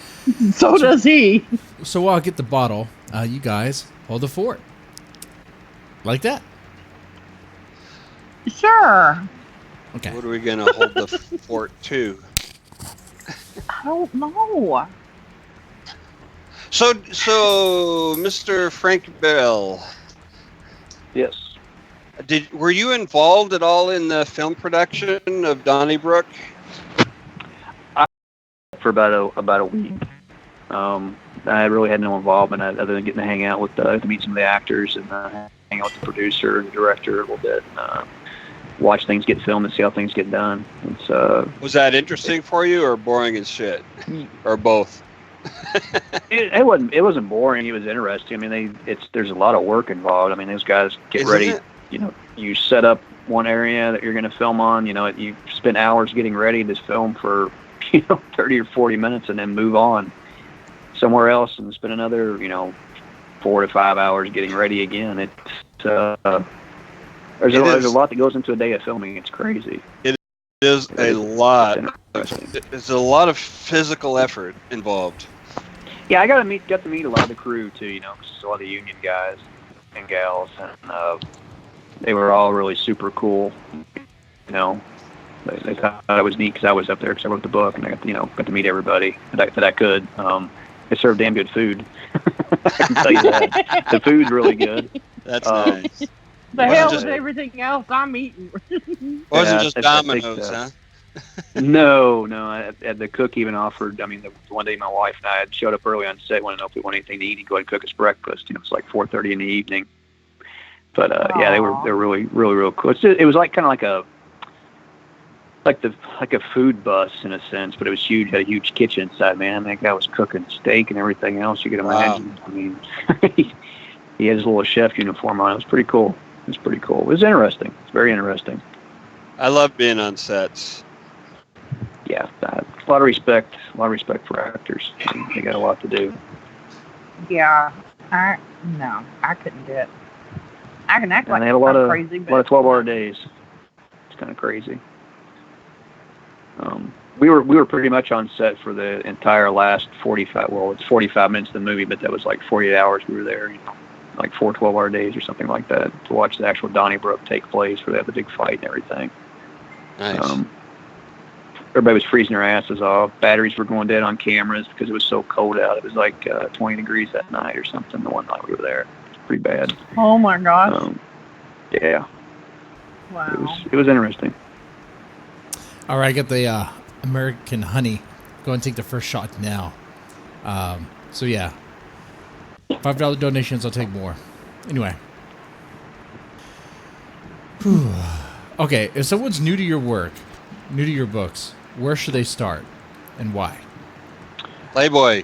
So does he. So while I get the bottle, you guys hold the fort. Like that. Sure. Okay. What are we going to hold the fort to? I don't know. So, Mr. Frank Bell, Yes. were you involved at all in the film production of Donnybrook? For about a week. I really had no involvement other than getting to hang out with, to meet some of the actors and hang out with the producer and the director a little bit, and watch things get filmed and see how things get done. Was that interesting for you, or boring as shit, or both? It wasn't boring. It was interesting. I mean, there's a lot of work involved. I mean, those guys get Isn't ready. it? You know, you set up one area that you're going to film on. You know, you spend hours getting ready to film for 30 or 40 minutes, and then move on somewhere else and spend another 4 to 5 hours getting ready again. There's a lot that goes into a day of filming. It's crazy. It is a lot. There's a lot of physical effort involved. Yeah, I got to meet a lot of the crew too. Cause a lot of the union guys and gals, and they were all really super cool. They thought it was neat because I was up there because I wrote the book, and I got to meet everybody that I could. They served damn good food. I can tell you that. The food's really good. That's nice. The hell is everything else I'm eating? Wasn't just Domino's, huh? No. The cook even offered. I mean, the one day my wife and I had showed up early on set, wanted to know if we want anything to eat. He'd go ahead and cook us breakfast. It's like 4:30 in the evening. But yeah, they were really, really, real cool. It was like kind of like a food bus in a sense, but it was huge. Had a huge kitchen inside. Man, that guy was cooking steak and everything else you could imagine. Wow. I mean, he had his little chef uniform on. It was pretty cool. It was interesting. It's very interesting. I love being on sets. Yeah, a lot of respect for actors. They got a lot to do. Yeah, I couldn't do it. I can act like they had a lot of crazy, but 12-hour days. It's kind of crazy. We were pretty much on set for the entire last 45. Well, it's 45 minutes of the movie, but that was like 48 hours. We were there, like 4 12-hour days or something like that, to watch the actual Donnybrook take place, where they had the big fight and everything. Nice. Everybody was freezing their asses off. Batteries were going dead on cameras because it was so cold out. It was like 20 degrees that night or something. The one night we were there, it was pretty bad. Oh my gosh. Yeah. Wow. It was interesting. All right, I got the American honey. Go and take the first shot now. So yeah, $5 donations. I'll take more. Anyway. Whew. Okay, if someone's new to your work, new to your books, where should they start and why? Playboy.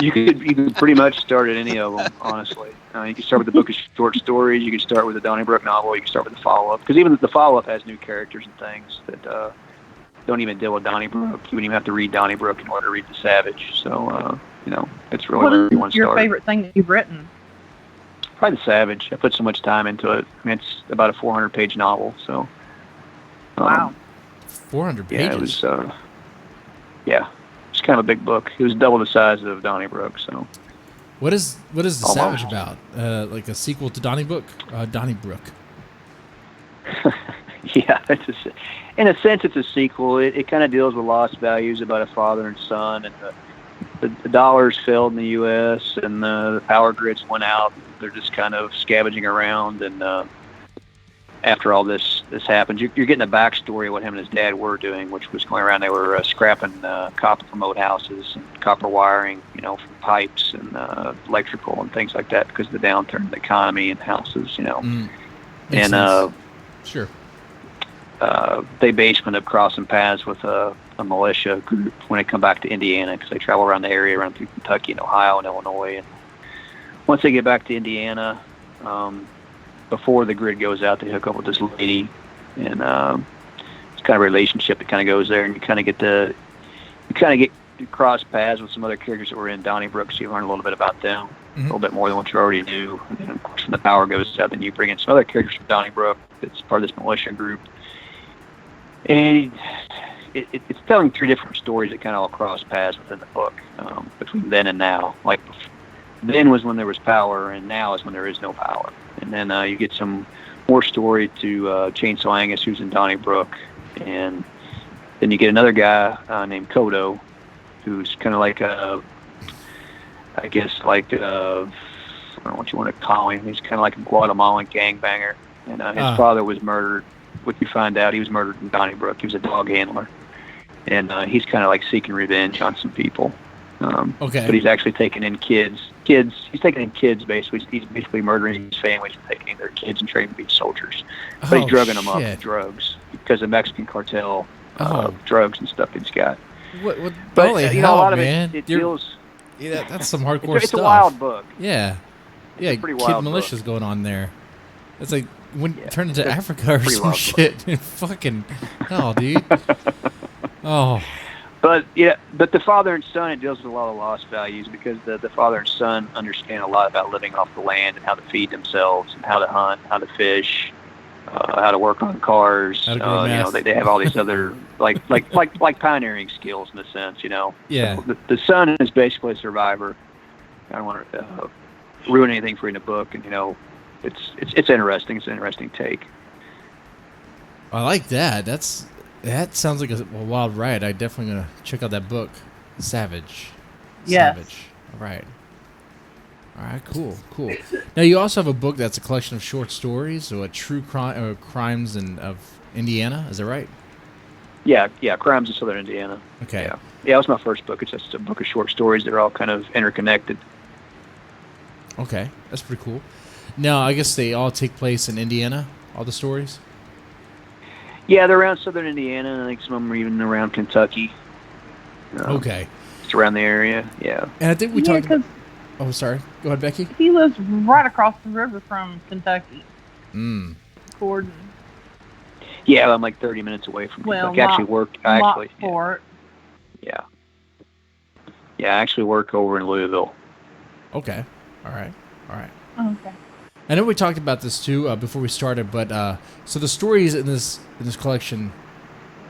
You could pretty much start at any of them, honestly. You can start with the book of short stories. You can start with the Donnybrook novel. You can start with the follow-up, because even the follow-up has new characters and things that don't even deal with Donnybrook. You wouldn't even have to read Donnybrook in order to read The Savage. So, it's really where you want to start. What is your favorite thing that you've written? Probably The Savage. I put so much time into it. I mean, it's about a 400-page novel. So. Wow. 400 pages. Yeah, it was. It's kind of a big book. It was double the size of Donnybrook. So. What is The Savage about? Like a sequel to Donnybrook? Donnybrook. Yeah, in a sense, it's a sequel. It kind of deals with lost values about a father and son, and the dollars failed in the U.S. and the power grids went out. They're just kind of scavenging around, and after all this happens, you're getting a backstory of what him and his dad were doing, which was going around. They were scrapping copper from moathouses and copper wiring, from pipes and electrical and things like that because of the downturn in the economy and houses, And sure. They basically end up crossing paths with a militia group when they come back to Indiana, because they travel around the area, around through Kentucky and Ohio and Illinois. And once they get back to Indiana, before the grid goes out, they hook up with this lady, and kind of relationship that kind of goes there, and you kind of get cross paths with some other characters that were in Donnybrook, so you learn a little bit about them, a little bit more than what you already knew. And then, of course, when the power goes out, then you bring in some other characters from Donnybrook that's part of this militia group. And it's telling 3 different stories that kind of all cross paths within the book, between then and now. Like, then was when there was power, and now is when there is no power. And then you get some more story to Chainsaw Angus, who's in Donnybrook. And then you get another guy named Kodo, who's kind of like I don't know what you want to call him. He's kind of like a Guatemalan gangbanger. And his father was murdered. What you find out, he was murdered in Donnybrook. He was a dog handler. And he's kind of like seeking revenge on some people. Okay. But he's actually taking in kids. He's taking in kids, basically. He's basically murdering his families and taking in their kids and training to be soldiers. But he's drugging them up with drugs because of Mexican cartel drugs and stuff he's got. What but holy a lot of man. it deals. Yeah, that's some hardcore it's stuff. It's a wild book. Yeah. Yeah, pretty kid wild militias book. going on there. It's like turned into Africa or some shit. Fucking hell, dude. Oh. But the father and son, it deals with a lot of lost values because the father and son understand a lot about living off the land and how to feed themselves and how to hunt, how to fish, how to work on cars. How to grow meth. They have all these other like pioneering skills in a sense. Yeah. So the son is basically a survivor. I don't want to ruin anything for you in the book, and it's interesting. It's an interesting take. I like that. That sounds like a wild ride. I definitely gonna check out that book, Savage. Yes. Savage. All right. Cool. Now you also have a book that's a collection of short stories, or true crimes of Indiana. Is that right? Yeah. Crimes of Southern Indiana. Okay. Yeah. It was my first book. It's just a book of short stories that are all kind of interconnected. Okay, that's pretty cool. Now I guess they all take place in Indiana. All the stories. Yeah, they're around Southern Indiana, and I think some of them are even around Kentucky. Okay. Just around the area, yeah. And I think we talked about... Oh, sorry. Go ahead, Becky. He lives right across the river from Kentucky. Gordon. Yeah, I'm like 30 minutes away from Kentucky. Lockport. Yeah, I actually work over in Louisville. Okay. All right. Okay. I know we talked about this too before we started, but so the stories in this collection,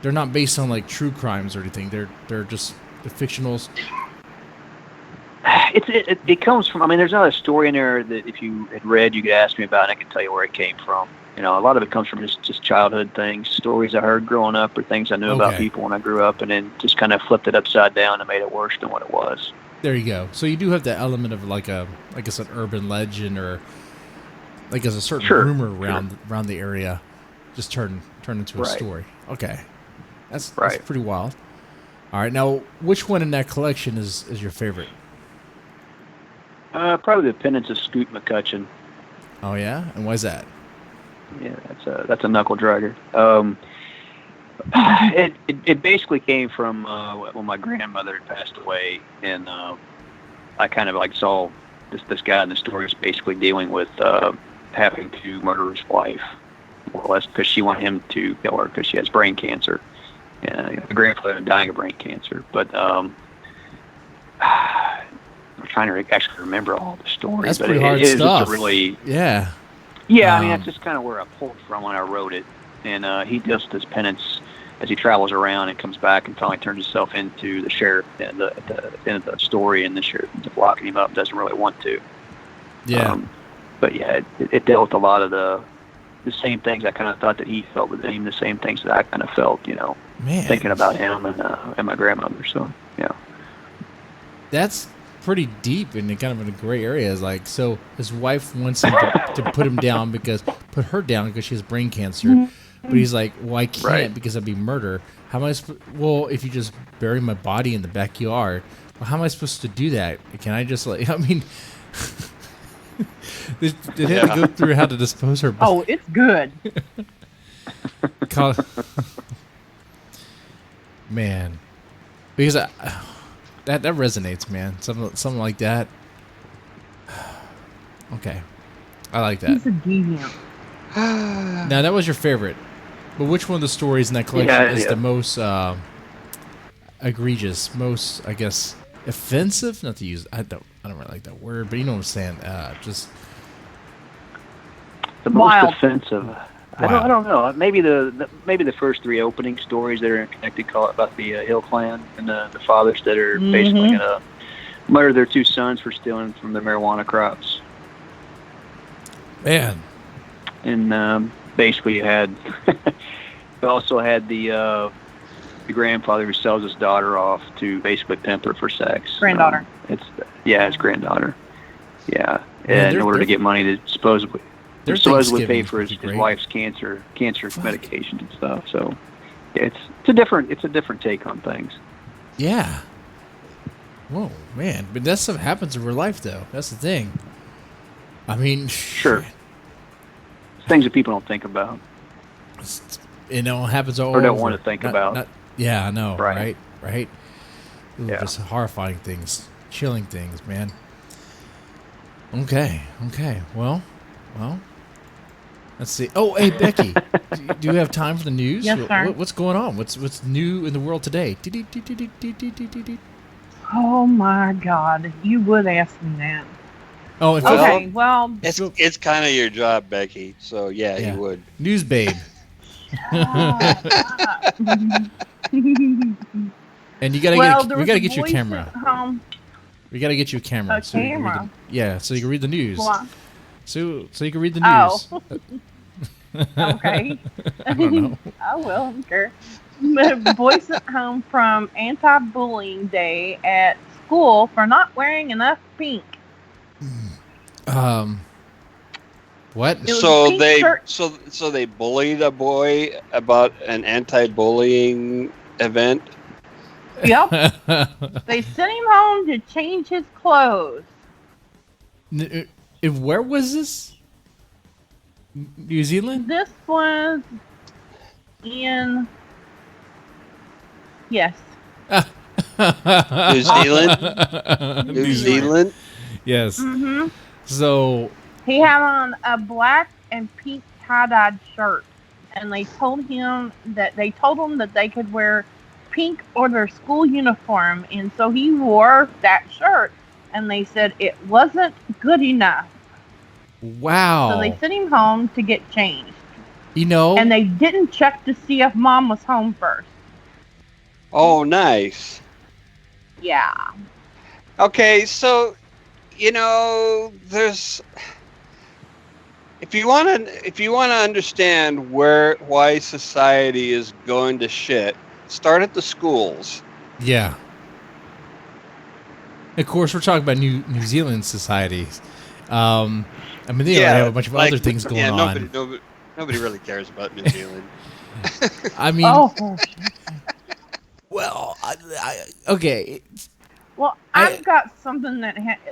they're not based on like true crimes or anything. They're just fictional. It comes from. I mean, there's not a story in there that if you had read, you could ask me about, and I can tell you where it came from. A lot of it comes from just childhood things, stories I heard growing up, or things I knew about people when I grew up, and then just kind of flipped it upside down and made it worse than what it was. There you go. So you do have the element of like an urban legend, or like as a certain rumor around the area, just turn into a story. Okay, that's pretty wild. All right, now which one in that collection is your favorite? Probably The Penance of Scoot McCutcheon. Oh yeah, and why is that? Yeah, that's a knuckle dragger. It basically came from when my grandmother had passed away, and I kind of like saw this guy in the story was basically dealing with having to murder his wife, more or less, because she wanted him to kill her because she has brain cancer. And my grandfather dying of brain cancer, but I'm trying to actually remember all the stories. That's but pretty hard it stuff. Is really yeah. I mean that's just kind of where I pulled from when I wrote it. And he does this penance as he travels around and comes back and finally turns himself into the sheriff at the end of the story, and the sheriff ends up locking him up, doesn't really want to. Yeah. But yeah, it dealt with a lot of the same things I kind of thought that he felt with him, the same things that I kind of felt, thinking about him and my grandmother. So, yeah. That's pretty deep and kind of in a gray area. Is like, so his wife wants him to put her down because she has brain cancer. But he's like, well, I can't because that'd be murder. How am I well, if you just bury my body in the backyard, well, how am I supposed to do that? Can I just did they have to go through how to dispose her body? Oh, it's good. Man. Because that resonates, man. Something like that. Okay. I like that. He's a deviant. Now, that was your favorite. But which one of the stories in that collection Yeah, is yeah. the most egregious, most, I guess, offensive? Not to use, I don't really like that word, but you know what I'm saying. Just The most Wild. offensive. I don't know. Maybe the first three opening stories that are connected, call it about the Hill Clan and the fathers that are basically going to murder their two sons for stealing from the marijuana crops. man. And basically, you also had the grandfather who sells his daughter off to basically pimp her for sex. Granddaughter. His granddaughter. Yeah, Man, in order to get money to supposedly pay for his great. wife's cancer medications and stuff. So yeah, it's a different take on things. Yeah. Whoa, man. But that stuff happens in real life, though. That's the thing. I mean, Sure. Things that people don't think about it happens all or don't over. want to think about. Yeah, I know. Right. Right. Ooh, Yeah. Just horrifying things, chilling things, man. Okay. Well. Let's see. Oh, hey, Becky. Do you have time for the news? Yes, sir. What's going on? What's new in the world today? Oh my God! You would ask me that. Oh, and Okay, well, It's kind of your job, Becky. So yeah, Yeah. you would. News babe. And you gotta we gotta get you a camera. We gotta get you a camera. A so you can read camera? so you can read the news. Why? So you can read the news. Oh. Okay. I don't know. I will. Sure. Boys at home from anti-bullying day at school for not wearing enough pink. What? It was So a pink they shirt. so they bullied a boy about an anti-bullying event. Yep. They sent him home to change his clothes. Where was this? New Zealand? This was in. Yes. New Zealand. New Zealand. Yes. Mm-hmm. So He had on a black and pink tie-dyed shirt, and they told him that they could wear pink or their school uniform, and so he wore that shirt, and they said it wasn't good enough. wow. So they sent him home to get changed, Oh. and they didn't check to see if mom was home first. Oh, nice. Yeah. Okay, so there's if you want to understand why society is going to shit, start at the schools. Yeah. Of course, we're talking about New Zealand societies. I mean, they have a bunch of other things going on. Nobody really cares about New Zealand. I mean, Oh. well, okay. Well, I've got something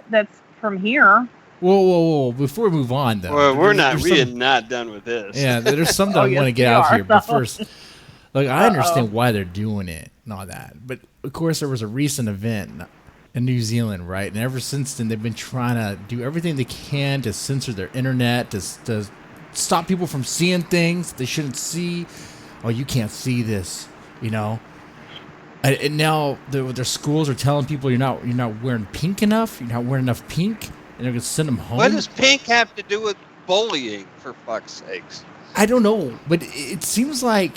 that's from here. Whoa. Before we move on, though. Well, we are some- not done with this. Yeah, there's something Oh, I want to yes, get we out are, here. But though. first, look, I understand why they're doing it and all that. But, of course, there was a recent event in New Zealand, right? And ever since then, they've been trying to do everything they can to censor their internet, to stop people from seeing things they shouldn't see. Oh, you can't see this, And now their schools are telling people you're not wearing pink enough. You're not wearing enough pink, and they're gonna send them home. What does pink have to do with bullying? For fuck's sakes! I don't know, but it seems like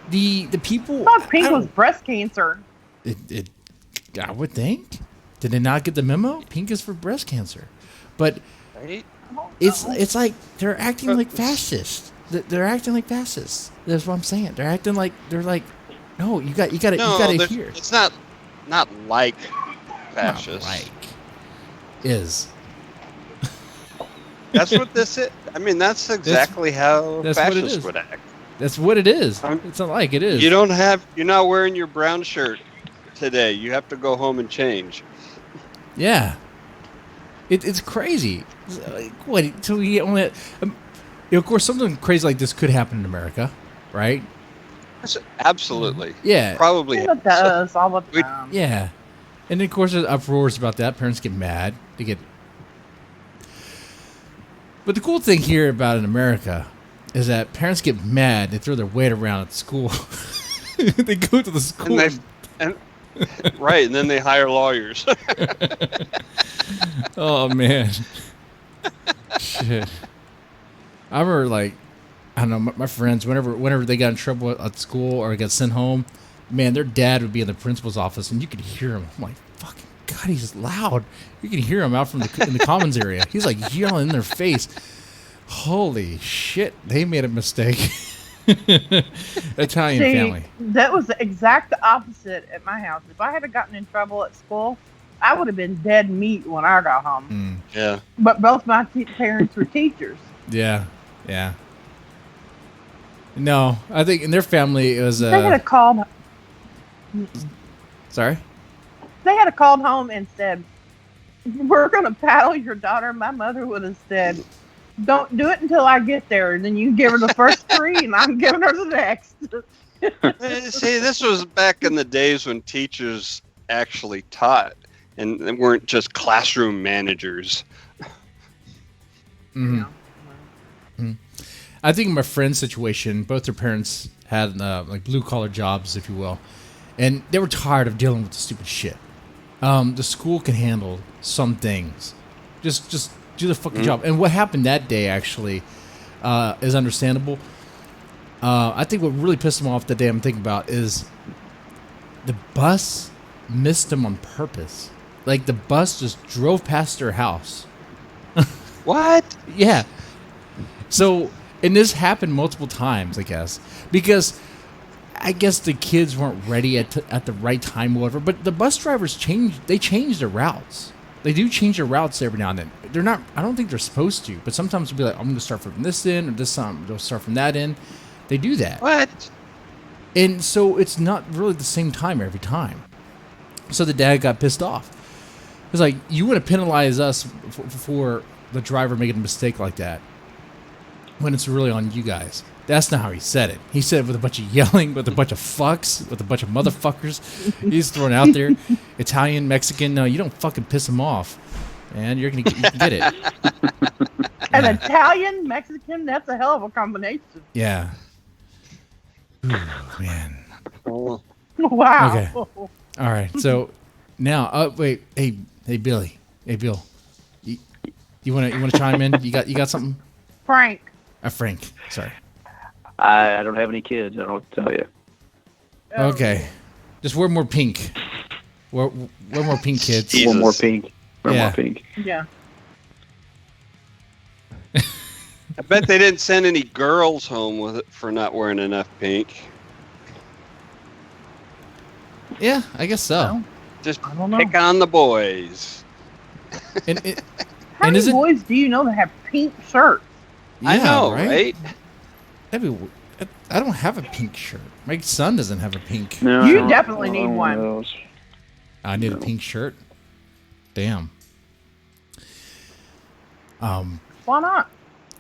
the people. I thought pink I was don't- breast cancer. I would think. Did they not get the memo? Pink is for breast cancer, but Right? it's like they're acting like fascists. They're acting like fascists. That's what I'm saying. They're acting like no. You got to hear. It's not like fascist. Not like is. That's what this is. I mean, that's exactly how that's what it fascists is. would act. That's what it is. It's not like it is. You're not wearing your brown shirt today. You have to go home and change. Yeah. It's crazy. Like, what? So we only. Of course, something crazy like this could happen in America, right? Absolutely. Yeah. Probably. It does all the we- time. Yeah. And then, of course, there's uproars about that. Parents get mad. But the cool thing here about in America is that parents get mad. They throw their weight around at school. They go to the school. Right, and then they hire lawyers. Oh man, shit. I remember, like, I don't know, my friends, whenever they got in trouble at school or got sent home, man, their dad would be in the principal's office and you could hear him. I'm like, fucking God, he's loud. You can hear him out from in the commons area. He's like yelling in their face. Holy shit, they made a mistake. Italian family. That was the exact opposite at my house. If I had gotten in trouble at school, I would have been dead meat when I got home. Yeah. But both my parents were teachers. Yeah. No, I think in their family it was. They had a called. Sorry. They had a called home and said, "We're going to paddle your daughter." My mother would have said, "Don't do it until I get there. And then you give her the first 3, and I'm giving her the next." See, this was back in the days when teachers actually taught and they weren't just classroom managers. Mm-hmm. Mm-hmm. I think in my friend's situation, both their parents had like blue collar jobs, if you will, and they were tired of dealing with the stupid shit. The school can handle some things. Just do the fucking job. And what happened that day actually is understandable. I think what really pissed them off that day I'm thinking about is the bus missed them on purpose. Like the bus just drove past their house. What? Yeah. So, and this happened multiple times, I guess, because I guess the kids weren't ready at the right time, or whatever. But the bus drivers changed their routes. They do change their routes every now and then. They're not. I don't think they're supposed to. But sometimes they'll be like, "I'm going to start from this end, or this time they'll start from that end." They do that. What? And so it's not really the same time every time. So the dad got pissed off. It's like, you want to penalize us for the driver making a mistake like that when it's really on you guys. That's not how he said it. He said it with a bunch of yelling, with a bunch of fucks, with a bunch of motherfuckers. He's throwing out there. Italian, Mexican, no, you don't fucking piss him off. And you can get it. An Italian, Mexican, that's a hell of a combination. Yeah. Ooh, man. Oh. Wow. Okay. All right. So now, wait. Hey, Billy. Hey, Bill. You wanna chime in? You got something? Frank. Frank. Sorry. I don't have any kids. I don't know what to tell you. Okay. Just wear more pink. Wear more pink, kids. Jesus. One more pink. One Yeah. more pink. Yeah. I bet they didn't send any girls home with it for not wearing enough pink. Yeah, I guess so. No. Just I don't know. pick on the boys. And How and many is it? boys do you know that have pink shirts? I Yeah, know, right? That'd be, I don't have a pink shirt. My son doesn't have a pink. No, You I don't- definitely I need don't want one. those. I need a pink shirt. Damn. Why not?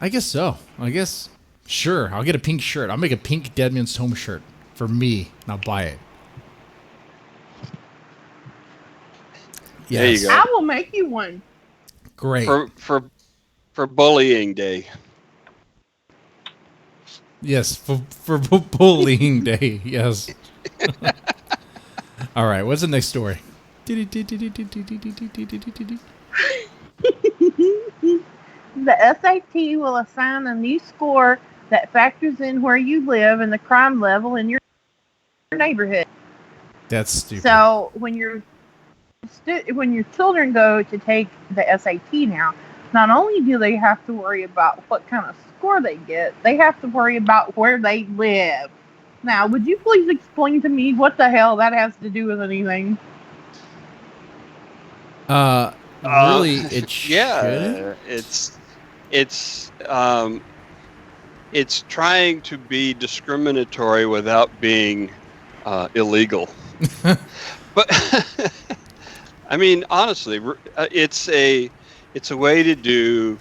I guess so. I guess, sure. I'll get a pink shirt. I'll make a pink Deadmanstome shirt for me, and I'll buy it. There you Yes. go. I will make you one. Great. For bullying day. Yes, for bullying day. Yes. All right. What's the next story? The SAT will assign a new score that factors in where you live and the crime level in your neighborhood. That's stupid. So when your children go to take the SAT now, not only do they have to worry about what kind of score they get, they have to worry about where they live. Now, would you please explain to me what the hell that has to do with anything? Really, it should. Yeah, it's trying to be discriminatory without being illegal. But I mean, honestly, it's a way to do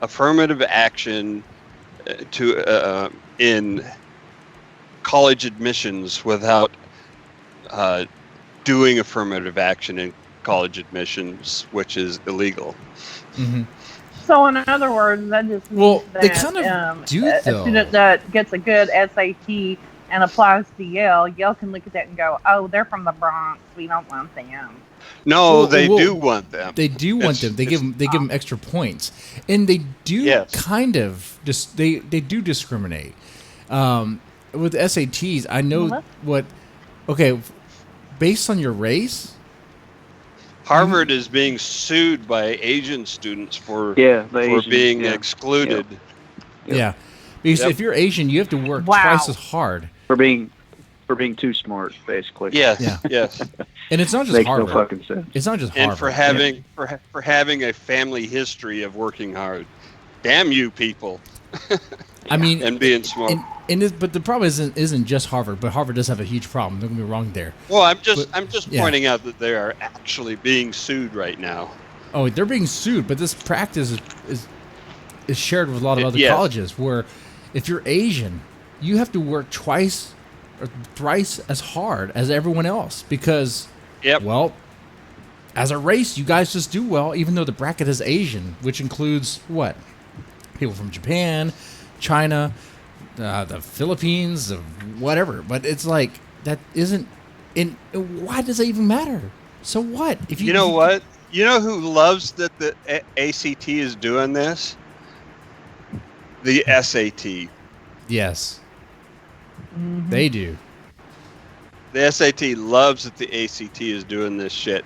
affirmative action to in college admissions without doing affirmative action in college admissions, which is illegal. Mm-hmm. So in other words, that just means Well, that they kind of do, a though. student that gets a good SAT and applies to Yale can look at that and go, "Oh, they're from the Bronx. We don't want them." No, they do want them. They do want them. They give them extra points, and they do kind of just they do discriminate. With SATs, I know what. Okay, based on your race, Harvard is being sued by Asian students for being excluded. Yeah, because if you're Asian, you have to work twice as hard for being too smart, basically. Yes, yes. And it's not just Makes Harvard. no fucking sense. It's not just Harvard. And for having a family history of working hard. Damn you people. I mean, and being smart. But the problem isn't just Harvard, but Harvard does have a huge problem. Don't get me wrong there. Well, I'm just pointing out that they are actually being sued right now. Oh, they're being sued, but this practice is shared with a lot of other colleges where if you're Asian, you have to work twice or thrice as hard as everyone else because, well, as a race, you guys just do well, even though the bracket is Asian, which includes what? People from Japan, China, the Philippines, whatever. But it's like, that isn't, why does it even matter? So what? If you know what? You know who loves that the ACT is doing this? The SAT. Yes. Mm-hmm. They do. The SAT loves that the ACT is doing this shit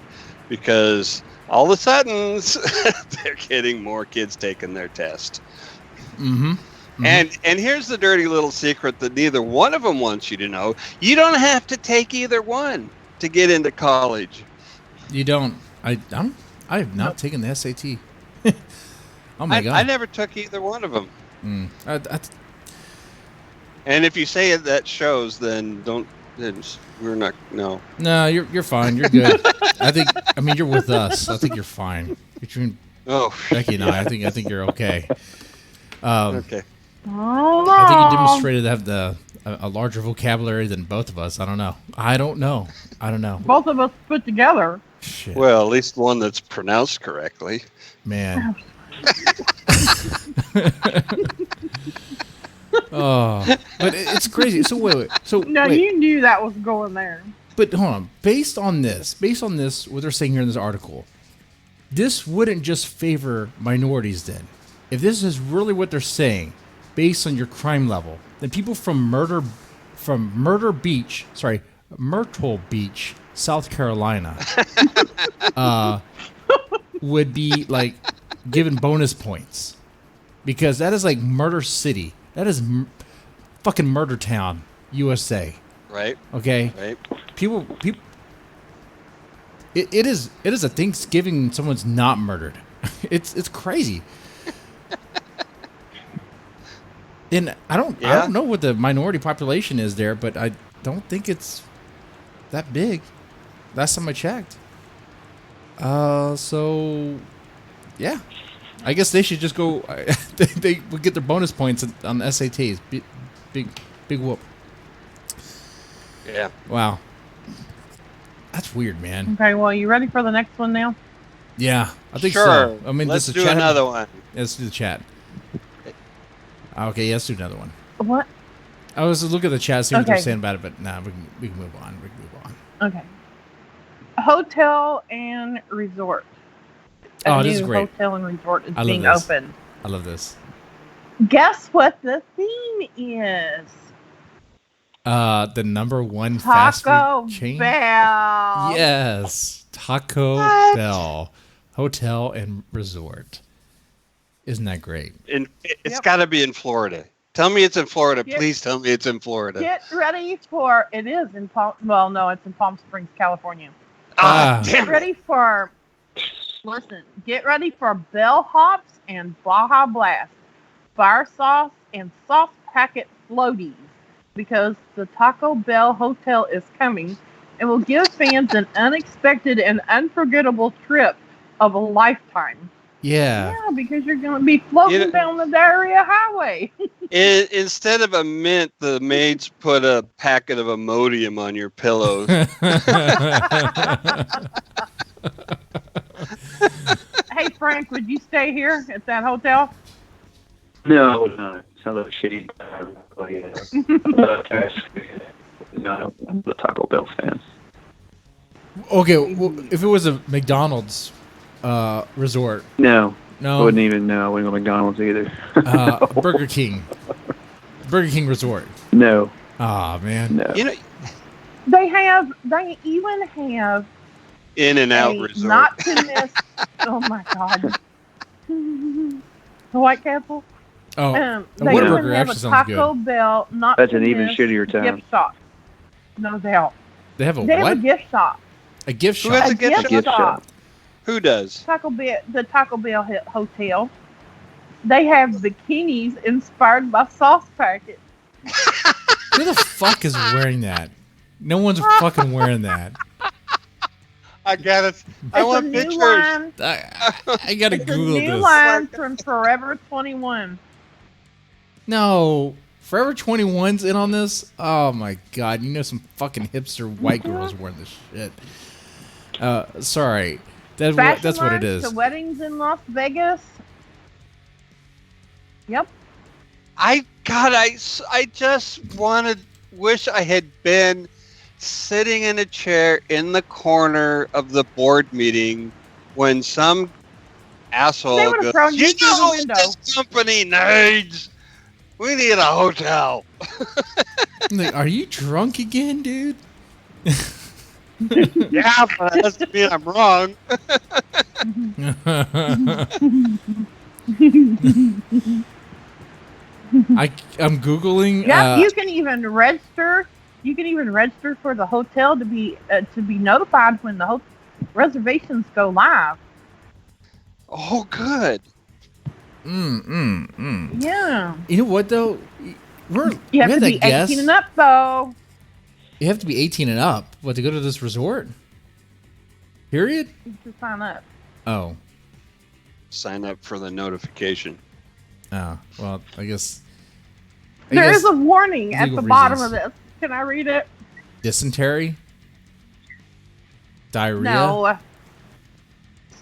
because all of a sudden they're getting more kids taking their test. Mm-hmm. Mm-hmm. And here's the dirty little secret that neither one of them wants you to know. You don't have to take either one to get into college. You don't. I have not taken the SAT. Oh my God. I never took either one of them. Mm. And if you say that shows, then we're not. No. No, you're fine. You're good. I mean, you're with us. I think you're fine. Between Becky and I think you're okay. Okay. I think you demonstrated to have a larger vocabulary than both of us. I don't know. Both of us put together. Shit. Well, at least one that's pronounced correctly. Man. Oh, but it's crazy. So wait. So no, you knew that was going there. But hold on. Based on this, what they're saying here in this article, this wouldn't just favor minorities then. If this is really what they're saying, based on your crime level, then people from Myrtle Beach, South Carolina, would be like given bonus points because that is like Murder City. That is fucking Murder Town, USA. Right. Okay. Right. People. It is a Thanksgiving someone's not murdered. It's crazy. And I don't know what the minority population is there, but I don't think it's that big. Last time I checked. So yeah, I guess they should just go. They would get their bonus points on the SATs. Big whoop. Yeah. Wow. That's weird, man. Okay, well, you ready for the next one now? Yeah, I think sure. so. I mean, let's do another one. Let's do the chat. Okay, let's do another one. What? I was looking at the chat, see what they're saying about it, but nah, we can move on. Okay. Hotel and resort. Oh, this is great. Hotel and resort is being opened. I love this. Guess what the theme is? The number one fast food chain. Taco Bell. Yes, Taco Bell Hotel and Resort. Isn't that great? It's got to be in Florida. Tell me it's in Florida. Please tell me it's in Florida. Get ready for it is in Palm. No, it's in Palm Springs, California. Get ready for. Listen, get ready for bellhops and Baja Blast, fire sauce and sauce packet floaties, because the Taco Bell Hotel is coming and will give fans an unexpected and unforgettable trip of a lifetime. Yeah. Yeah, because you're going to be floating down the diarrhea highway. Instead of a mint, the maids put a packet of Imodium on your pillows. Hey Frank, would you stay here at that hotel? No, no. Sounds like a shitty. No, I'm a Taco Bell fan. Okay, well, if it was a McDonald's resort, No, I no, wouldn't even know. I wouldn't go to McDonald's either. Burger King resort. No, Ah, man. no. You know, They even have In and Out a Resort. not to miss. Oh my God. The White Castle. Oh, They Whataburger even have a actually sounds Taco good. Bell not That's to an even miss shittier town. gift shop. No doubt. They have a They have what? a gift shop. A gift Who shop. has A a gift gift Gift shop. shop. Who does? The Taco Bell hotel. They have bikinis inspired by sauce packets. Who the fuck is wearing that? No one's fucking wearing that. I got it. I It's a want new pictures. line. I gotta It's a Google new this. line from Forever 21. No, Forever 21's in on this. Oh my god, you know some fucking hipster white girls wearing this shit. Sorry, that's what it Fashion is. lines to weddings in Las Vegas. Yep. I just wish I had been sitting in a chair in the corner of the board meeting when some They asshole would've goes, thrown you you through know the what window." this company needs? We need a hotel. I'm like, are you drunk again, dude? Yeah, but that doesn't mean I'm wrong. I'm googling. Yep. You can even register. You can even register for the hotel to be notified when the reservations go live. Oh, good. Yeah. You know what though? You we have had to that be guess. 18 and up, though. You have to be 18 and up. What, to go to this resort? Period? To sign up. Oh. Sign up for the notification. Oh. Well, I guess. There is a warning at legal the bottom reasons. of this. Can I read it? Dysentery? Diarrhea? No.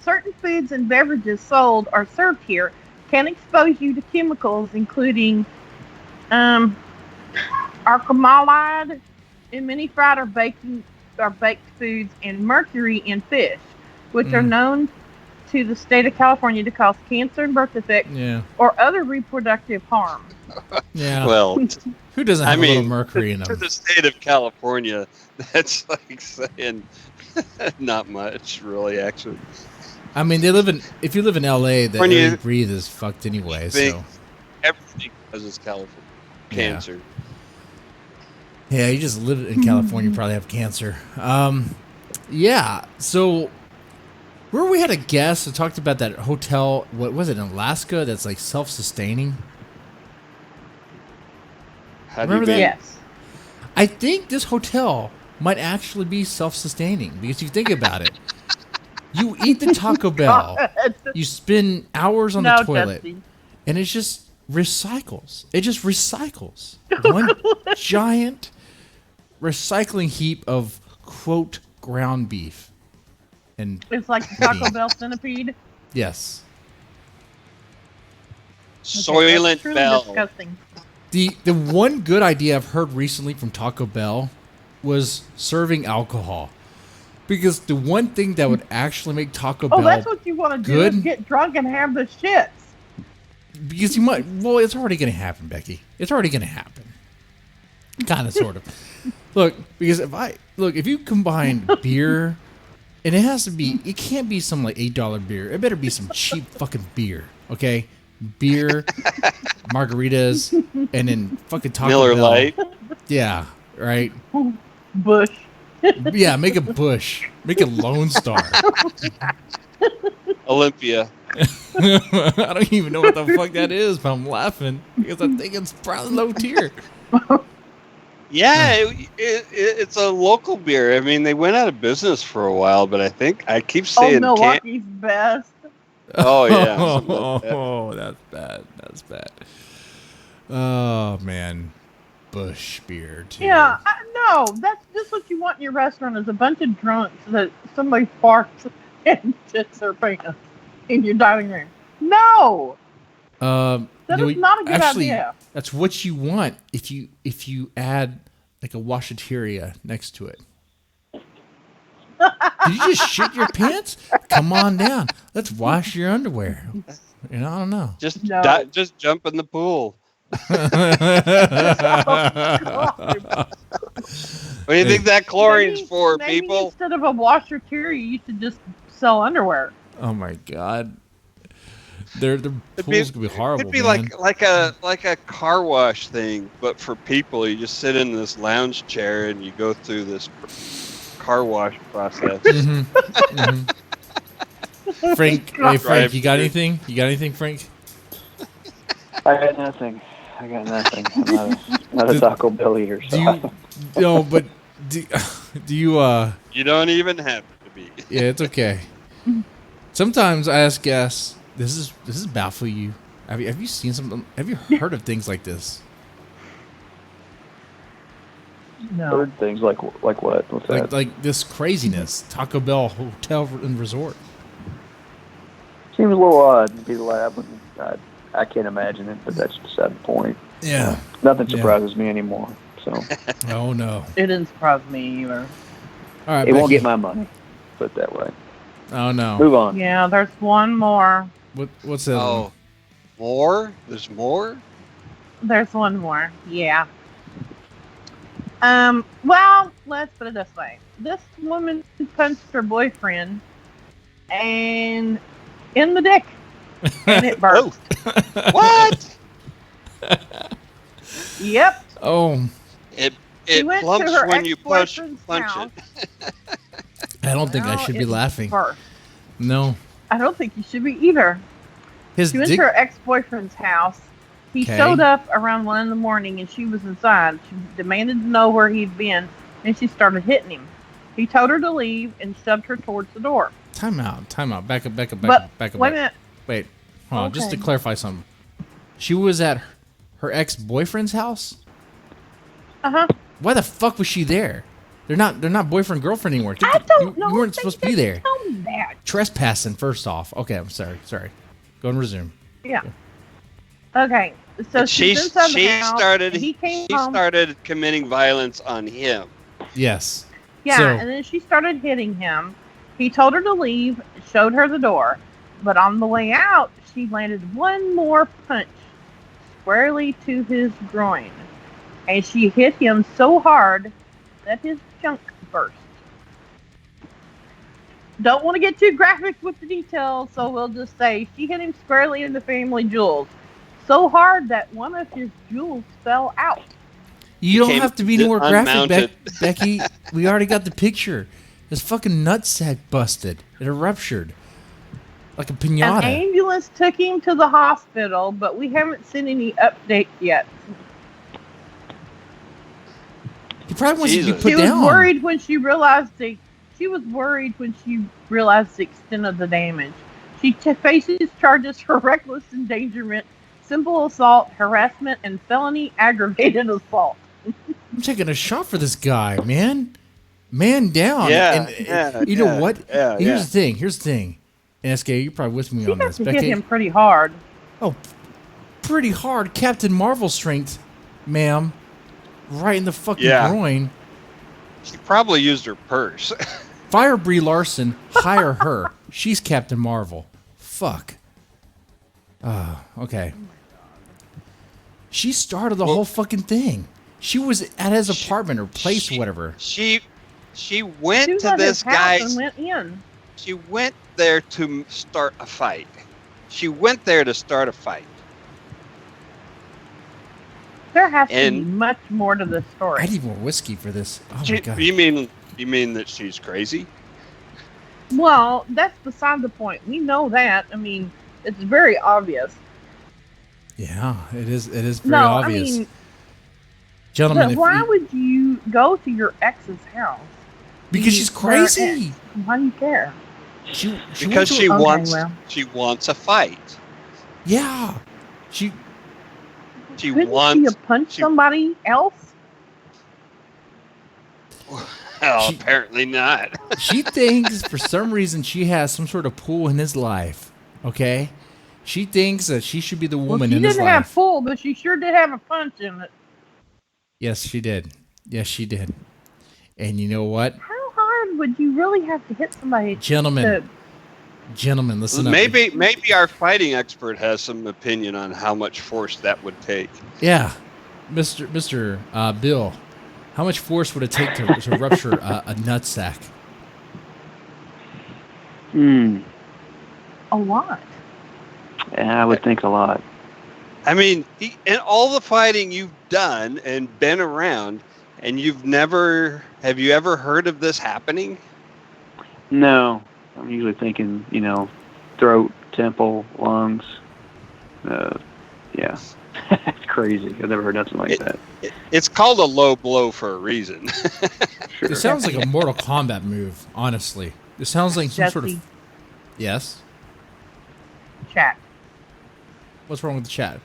Certain foods and beverages sold or served here can expose you to chemicals including acrylamide in many fried or baked foods and mercury in fish, which are known to the state of California to cause cancer and birth defects or other reproductive harm. Yeah. Well, who doesn't have a little mercury in to them? the state of California, that's like saying not much, really, actually. I mean, if you live in LA, the air you breathe is fucked anyway, so. Everything causes California cancer. Yeah, you just live in California, you probably have cancer. Yeah, so where we had a guest that talked about that hotel, what was it, in Alaska, that's like self-sustaining? Remember that? Yes. I think this hotel might actually be self-sustaining because you think about it. You eat the Taco Bell, you spend hours on the toilet, Justin. and it just recycles. It just recycles. One giant recycling heap of, quote, ground beef. And It's like the Taco Bell centipede. yes. Soylent truly Bell. disgusting. The one good idea I've heard recently from Taco Bell was serving alcohol. Because the one thing that would actually make Taco Bell that's what you want to do good? is get drunk and have the shits. Because you might, well, it's already going to happen, Becky. It's already going to happen. Kind of, sort of. Look, because if you combine beer, and it can't be some like $8 beer. It better be some cheap fucking beer, okay? Beer, margaritas, and then fucking Taco Miller Bell. Lite. Yeah, right? Bush. Yeah, make a Bush. Make a Lone Star. Olympia. I don't even know what the fuck that is, but I'm laughing because I think it's probably low tier. Yeah, it's a local beer. I mean, they went out of business for a while, but I keep saying Milwaukee's best. Oh yeah. Oh, that's bad. That's bad. Oh man, Bush beer too. Yeah, no, that's just what you want in your restaurant is a bunch of drunks that somebody farts and shits their pants. in your dining room. No, that no, is not a good actually, idea. that's what you want if you add like a washateria next to it. Did you just shit your pants? Come on down. Let's wash your underwear. You know, I don't know. Just No. just jump in the pool. Oh, God. What do you think that chlorine's Maybe, for, maybe people? instead of a washer tier, you should just sell underwear. Oh my god. Their It'd pools could be horrible, It'd be man. like a car wash thing, but for people. You just sit in this lounge chair and you go through this car wash process. Frank, hey Frank, you got anything? You got anything, Frank? I got nothing. I'm not a Taco Bell eater. So. Do you? No, but do you? You don't even have to be. Yeah, it's okay. Sometimes I ask guests, "This is baffle you? Have you seen something? Have you heard of things like this? No. Heard things like what? What's that? Like this craziness? Taco Bell hotel and resort. Seems a little odd to be the lab. I can't imagine it, but that's beside the point. Yeah. Nothing surprises me anymore. So Oh no. It didn't surprise me either. All right. it won't Becky. get my money. Put it that way. Oh no. Move on. Yeah, there's one more. What's that? Oh, more? There's more? There's one more. Yeah. Well, let's put it this way. This woman punched her boyfriend and in the dick. And it burst. What? Yep. Oh, It She went to plumps her when you punch ex-boyfriend's house. it. I don't think I Well, should be it laughing. burst. No. I don't think you should be either. His She went dick. to her ex-boyfriend's house. He Okay. showed up around 1 a.m. and she was inside. She demanded to know where he'd been, and she started hitting him. He told her to leave and shoved her towards the door. Time out. Back up. But Back up. wait a minute. Wait. Hold on. Just to Okay. clarify something. She was at her ex-boyfriend's house? Uh-huh. Why the fuck was she there? They're not boyfriend girlfriend anymore. I don't know. You weren't They supposed to be didn't there. Tell me that. Trespassing first off. Okay, I'm sorry. Go and resume. Yeah. Okay. So She she's inside the house. started He came she home. started committing violence on him. Yes. Yeah, So- and then she started hitting him. He told her to leave, showed her the door. But on the way out, she landed one more punch squarely to his groin. And she hit him so hard that his junk burst. Don't want to get too graphic with the details, so we'll just say she hit him squarely in the family jewels. So hard that one of his jewels fell out. You don't Became have to be any more graphic, unmounted. Becky. We already got the picture. His fucking nutsack busted. It ruptured. Like a An pinata. ambulance took him to the hospital, but we haven't seen any updates yet. He probably wants to be Jesus. put She down. was worried when she realized the extent of the damage. She faces charges for reckless endangerment, simple assault, harassment, and felony aggravated assault. I'm taking a shot for this guy, man. Man down. Yeah, And, yeah, you know yeah, what? yeah, Here's the thing. And SK, you're probably with me She on got this. to hit Becky, him pretty hard. oh, pretty hard. Captain Marvel strength, ma'am. Right in the fucking Yeah. groin. She probably used her purse. Fire Brie Larson. Hire her. She's Captain Marvel. Fuck. Okay. She started the whole fucking thing. She was at his apartment or place, whatever. She She went was to at this his house guy's. and went in. She went there to start a fight. She went there to start a fight. There has to be And- much more to this I story. need more whiskey for this. Oh my She- god. you mean that she's crazy? Well, that's beside the point. We know that. I mean, it's very obvious. Yeah, it is. It is very No, obvious, I mean, gentlemen. but If why you- would you go to your ex's house? because she's Her ex. crazy. Why do you care? She Because went to- she Okay, wants well. she wants a fight. Yeah, she. She Couldn't wants. she punch she- somebody else? Well, she- apparently not. She thinks for some reason she has some sort of pull in his life. Okay, she thinks that she should be the Well, woman she in this didn't have life. pull, but she sure did have a punch in it. Yes, she did. Yes, she did. And you know what, How hard would you really have to hit somebody? gentlemen, listen up. Maybe our fighting expert has some opinion on how much force that would take. Yeah, Mister Bill, how much force would it take to rupture a nutsack? A lot. Yeah, I would think a lot. I mean, in all the fighting you've done and been around, and have you ever heard of this happening? No, I'm usually thinking, throat, temple, lungs. Yeah, it's crazy. I've never heard nothing like that. It's called a low blow for a reason. Sure. This sounds like a Mortal Kombat move. Honestly, this sounds like some sort Jesse, of. Yes. chat. What's wrong with the chat?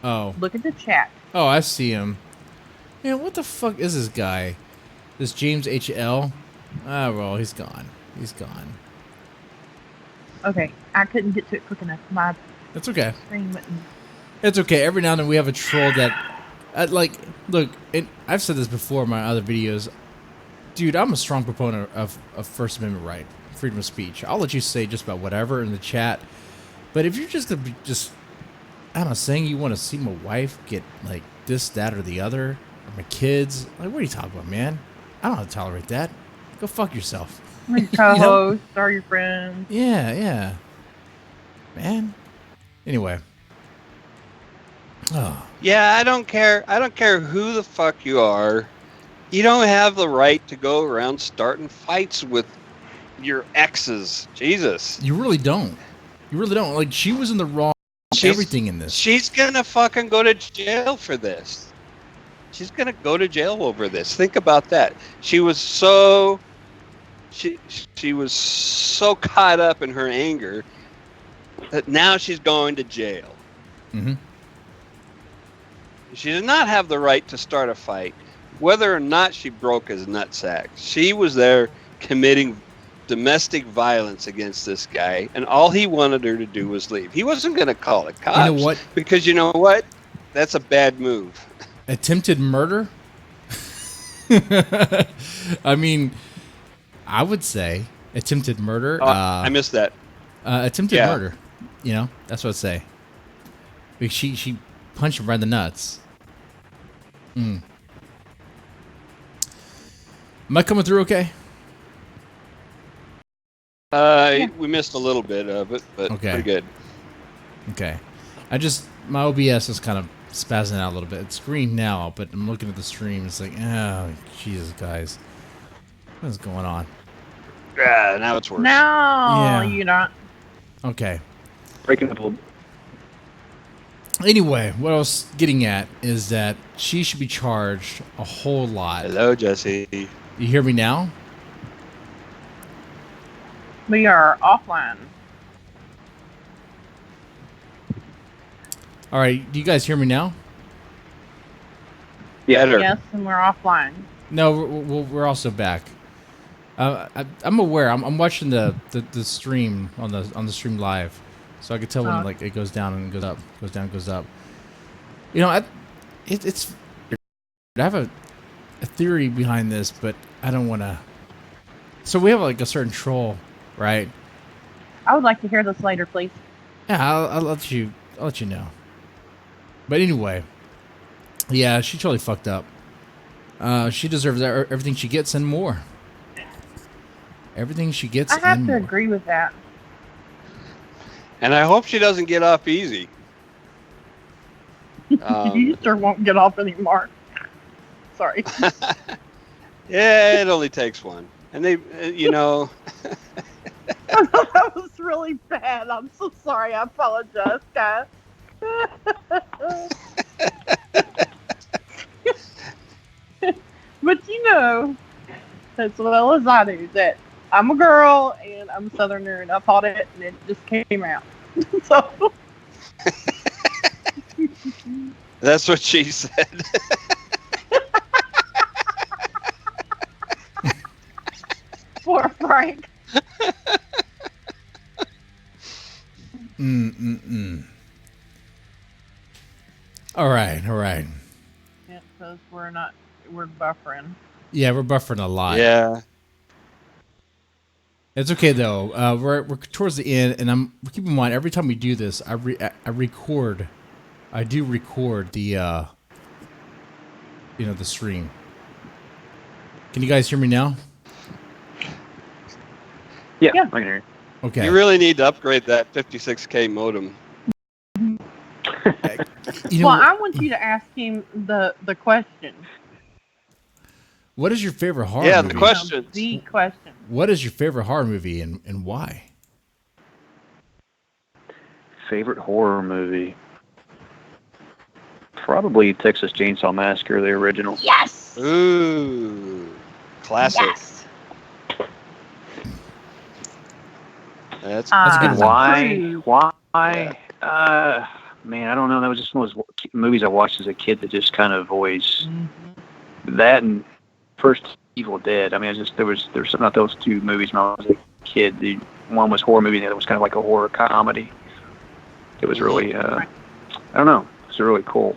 Oh. Look at the chat. Oh, I see him. Man, what the fuck is this guy? This James H.L.? Ah, well, he's gone. He's gone. Okay, I couldn't get to it quick enough. My It's okay. screen wouldn't. It's okay. Every now and then we have a troll that... look, and I've said this before in my other videos. Dude, I'm a strong proponent of First Amendment right. Freedom of speech. I'll let you say just about whatever in the chat. But if you're just going to be I don't know, saying you want to see my wife get, like, this, that, or the other, or my kids, like, what are you talking about, man? I don't have to tolerate that. Go fuck yourself. Your co-host or your friends. Yeah. Man. Anyway. Oh. Yeah, I don't care. I don't care who the fuck you are. You don't have the right to go around starting fights with your exes. Jesus. You really don't. You really don't. Like, she was in the wrong everything in this. She's gonna fucking go to jail for this. She's gonna go to jail over this. Think about that. She was so caught up in her anger that now she's going to jail. Mm-hmm. She did not have the right to start a fight, whether or not she broke his nutsack. She was there committing domestic violence against this guy, and all he wanted her to do was leave. He wasn't going to call the cops. You know what? Because you know what? That's a bad move. Attempted murder? I mean, I would say attempted murder. I missed that. Attempted murder. You know, that's what I'd say. Because she punched him right in the nuts. Am I coming through okay? We missed a little bit of it, but Okay. pretty good. Okay. My OBS is kind of spazzing out a little bit. It's green now, but I'm looking at the stream. It's like, oh, Jesus, guys. What is going on? Yeah, now it's worse. No, Yeah. you don't. Okay. Breaking up a little. Anyway, what I was getting at is that she should be charged a whole lot. Hello, Jesse. You hear me now? We are offline. All right. Do you guys hear me now? Better. Yes, and we're offline. No, we're also back. I'm aware. I'm watching the stream on the stream live, so I can tell when like it goes down and goes up, goes down, goes up. You know, it's. I have a theory behind this, but I don't want to. So we have like a certain troll, right? I would like to hear this later, please. Yeah, I'll let you know. But anyway, yeah, she totally fucked up. She deserves everything she gets and more. Everything she gets. I have and to more. agree with that. And I hope she doesn't get off easy. You sure won't get off anymore. Sorry. Yeah, it only takes one. And they, That was really bad. I'm so sorry. I apologize, guys. But you know, as well as I do, that I'm a girl and I'm a Southerner, and I fought it, and it just came out. So that's what she said. poor Frank. All right, all right. Yeah, because we're buffering. Yeah, we're buffering a lot. Yeah. It's okay though. We're towards the end, and keep in mind every time we do this, I record. I do record the the stream. Can you guys hear me now? Yeah, Yeah. I can hear you. Okay. You really need to upgrade that 56K modem. You know, Well, I want you to ask him the question. what is your favorite horror Yeah, movie? the question. The question. What is your favorite horror movie and why? Favorite horror movie? Probably Texas Chainsaw Massacre, the original. Yes. Ooh. Classic. Yes. That's That's a good Why? Why? Yeah. Man, I don't know. That was just one of those movies I watched as a kid that just kind of always Mm-hmm. that and first Evil Dead. I mean, there was something about those two movies when I was a kid. The one was horror movie, and the other was kind of like a horror comedy. It was really, I don't know. It was really cool.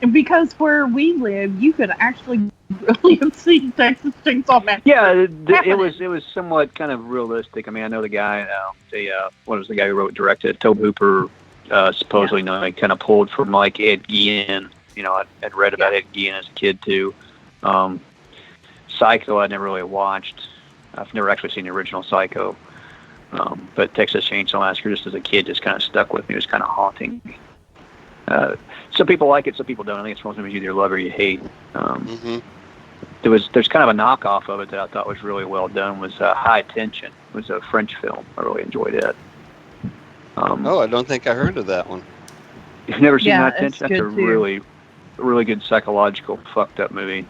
And because where we live, you could actually really have seen Texas Chainsaw Massacre. Yeah, it happening. was somewhat kind of realistic. I mean, I know the guy, what was the guy who wrote and directed? Tome Hooper, supposedly, kind of pulled from like Ed Gein. You know, I'd read about Ed Gein as a kid too. Psycho, I never really watched. I've never actually seen the original Psycho. But Texas Chainsaw Massacre, just as a kid, just kind of stuck with me. It was kind of haunting. Some people like it, some people don't. I think it's one of those movies you either love or you hate. There's kind of a knockoff of it that I thought was really well done. Was High Tension. It was a French film. I really enjoyed it. Oh, I don't think I heard of that one. You've never seen Yeah, High it's Tension? That's a good, too. really good psychological fucked up movie.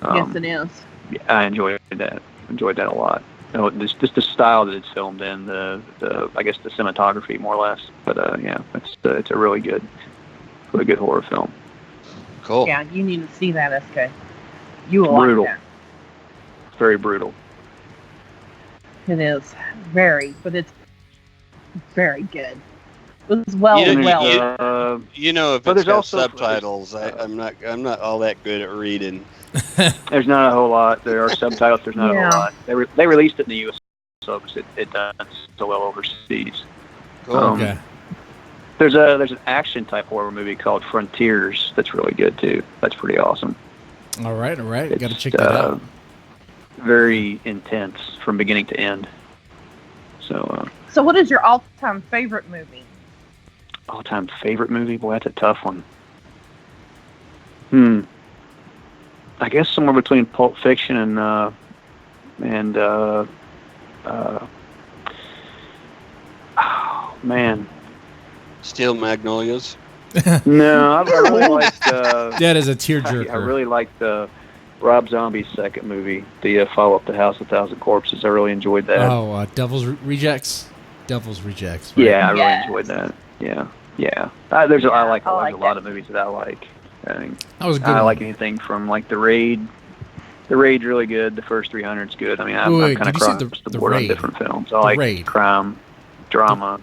Yes, it is. Yeah, I enjoyed that. Enjoyed that a lot. You know, just the style that it's filmed in, the I guess the cinematography more or less. But yeah, it's a really good horror film. Cool. Yeah, you need to see that, SK. You will Brutal. like that. It's very brutal. It is but it's very good. It was well. You know, if But it's there's got also- subtitles, I'm not all that good at reading. There's not a whole lot. There are subtitles. There's not a Yeah. whole lot. They released it in the U.S. so because it done so well overseas. Cool. Okay. There's an action type horror movie called Frontiers that's really good too. That's pretty awesome. All right. Got to It's, check that out. Very intense from beginning to end. So So, what is your all-time favorite movie? all-time favorite movie? Boy, that's a tough one. I guess somewhere between Pulp Fiction and oh man. Steel Magnolias. No, I really liked. That is a tearjerker. I really liked Rob Zombie's second movie, the follow-up to House of 1,000 Corpses. I really enjoyed that. Oh, Devil's Rejects. Devil's Rejects. Right? Yeah, I really Yes. enjoyed that. Yeah. I like I like a lot that. of movies that I like. I mean, That was a good. I one. like anything from like The Raid. The Raid's really good. The first 300's good. I mean, I'm Wait, kind of did you say across the The board on Raid? different films. I like Raid. crime, drama.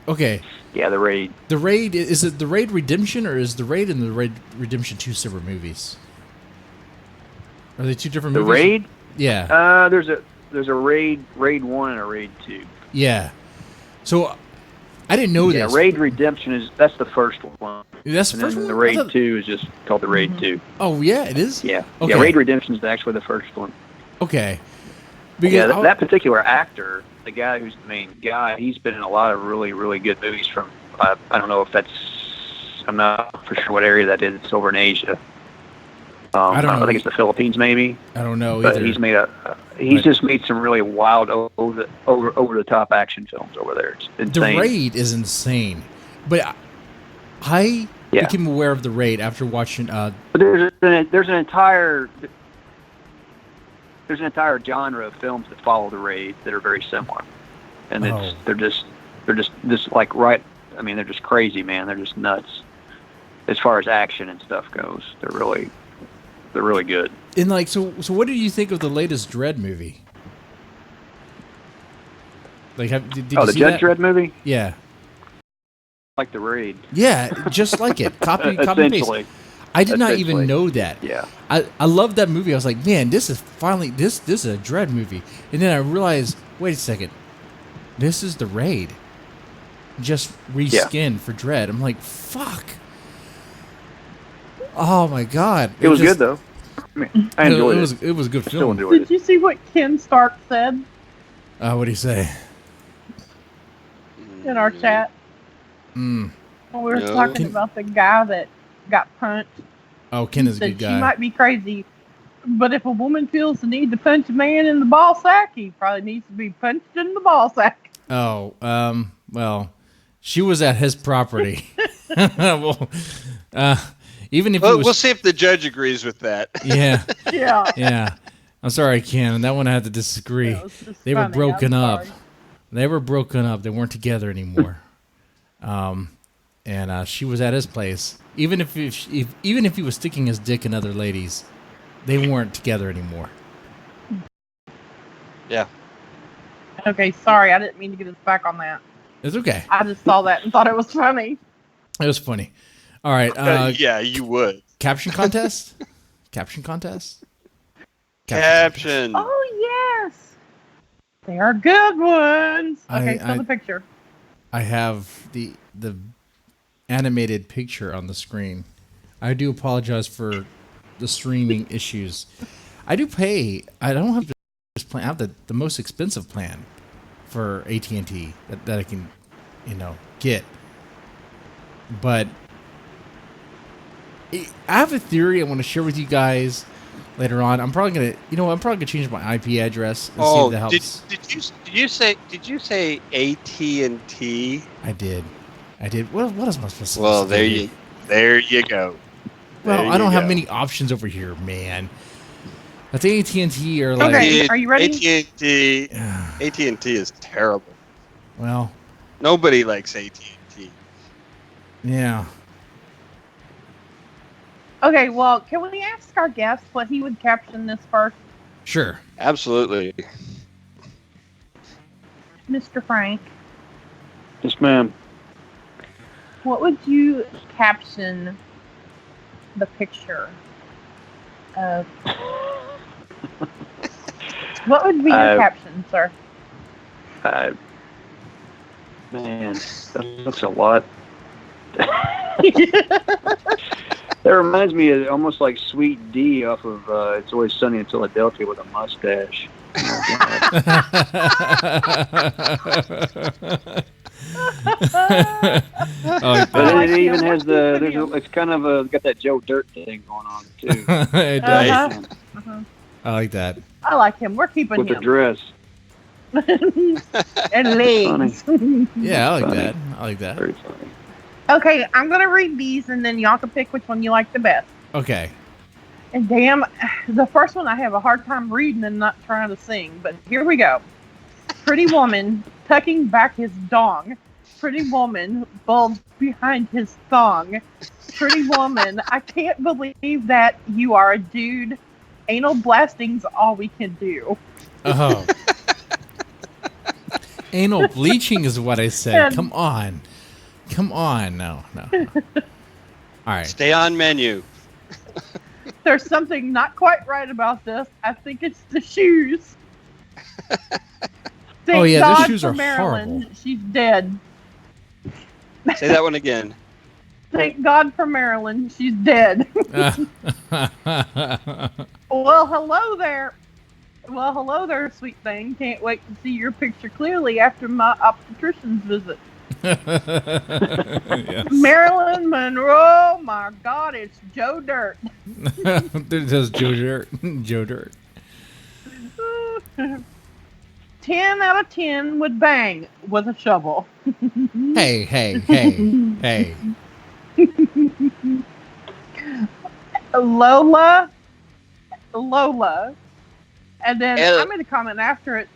Okay. Yeah, The Raid. The Raid, is it The Raid Redemption, or is The Raid and The Raid Redemption two separate movies? Are they two different The movies? Raid? Yeah. There's a Raid 1 and a Raid 2. Yeah. So, I didn't know Yeah, this. Raid Redemption that's the first one. That's the And first then one? the I Raid thought- 2 is just called the Raid 2. Oh, yeah, it is? Yeah. Okay. Yeah, Raid Redemption is actually the first one. Okay. Yeah, Because that particular actor, the guy who's the main guy, he's been in a lot of really, really good movies from, I don't know if I'm not for sure what area that is. It's over in Asia. I don't know. I think it's the Philippines maybe. I don't know But either. he's just made some really wild, over the top action films over there. It's The insane. Raid is insane. But I Yeah. became aware of The Raid after watching... But there's an entire genre of films that follow the Raid that are very similar, and they're just like right. I mean, they're just crazy, man. They're just nuts as far as action and stuff goes. They're really good. And like, so what do you think of the latest Dredd movie? Like, did you The see Judge that? Dredd movie? Yeah. like the raid. Yeah, just like it. Copy paste. Essentially. I did not even know that. Yeah. I love that movie. I was like, man, this is finally this is a Dread movie. And then I realized, wait a second, this is the raid. Just reskinned for Dread. I'm like, fuck. Oh my god. It was good though. I mean, I enjoyed it. It was a good I still film. enjoyed Did you see what Ken Stark said What do you say? in our chat? Mm. When we were No. talking about the guy that got punched. Oh, Ken is a Said good guy. She might be crazy, but if a woman feels the need to punch a man in the ball sack, he probably needs to be punched in the ball sack. Oh, well, she was at his property. Well, even if he was, We'll see if the judge agrees with that. yeah, Yeah. yeah. I'm sorry, Ken. That one I had to disagree. That was just They were funny. broken I'm up. sorry. They were broken up. They weren't together anymore. And she was at his place. Even if he was sticking his dick in other ladies, they weren't together anymore. Yeah. Okay, sorry. I didn't mean to get us back on that. It's okay. I just saw that and thought it was funny. It was funny. All right. Yeah, you would. Caption contest. Caption contest. Caption. Oh, yes. They are good ones. Okay, I- show the picture. I have the animated picture on the screen. I do apologize for the streaming issues. I do pay. I don't have this plan. I have the most expensive plan for AT&T that I can, get. But I have a theory I want to share with you guys later on. I'm probably gonna change my IP address and see if that helps. Did you say AT&T? I did. What is my supposed to Well, say? there you go. Well, There I don't you have go. many options over here, man. I think AT&T are like, Okay, are you ready? AT&T is terrible. well, Nobody likes AT&T. yeah. Okay, well, can we ask our guest what he would caption this first? Sure. Absolutely. Mr. Frank, Yes, ma'am. what would you caption the picture of? What would be your caption, sir? Man, that looks a lot. That reminds me of almost like Sweet D off of It's Always Sunny in Philadelphia with a mustache. Oh, But I like it even him. has We're keeping him. it's kind of got that Joe Dirt thing going on too. it does. Uh-huh. I like that. I like him. We're keeping With the him. dress. And legs. Yeah, I like Funny. that. I like that. Very funny. Okay, I'm gonna read these, and then y'all can pick which one you like the best. Okay. And damn, the first one I have a hard time reading and not trying to sing, but here we go. Pretty woman tucking back his dong. Pretty woman bulged behind his thong. Pretty woman, I can't believe that you are a dude. Anal blasting's all we can do. Oh. Anal bleaching is what I said. And- Come on. Come on. No. All right. Stay on menu. There's something not quite right about this. I think it's the shoes. Thank Oh, yeah, those God shoes for are Marilyn. horrible. She's dead. Say that one again. Thank God for Marilyn. She's dead. Well, hello there. Well, hello there, sweet thing. Can't wait to see your picture clearly after my obstetrician's visit. Yes. Marilyn Monroe, my God, it's Joe Dirt. There's Joe Dirt. Joe Dirt. 10 out of 10 would bang with a shovel. Hey. Lola. And then El- I made a comment after it.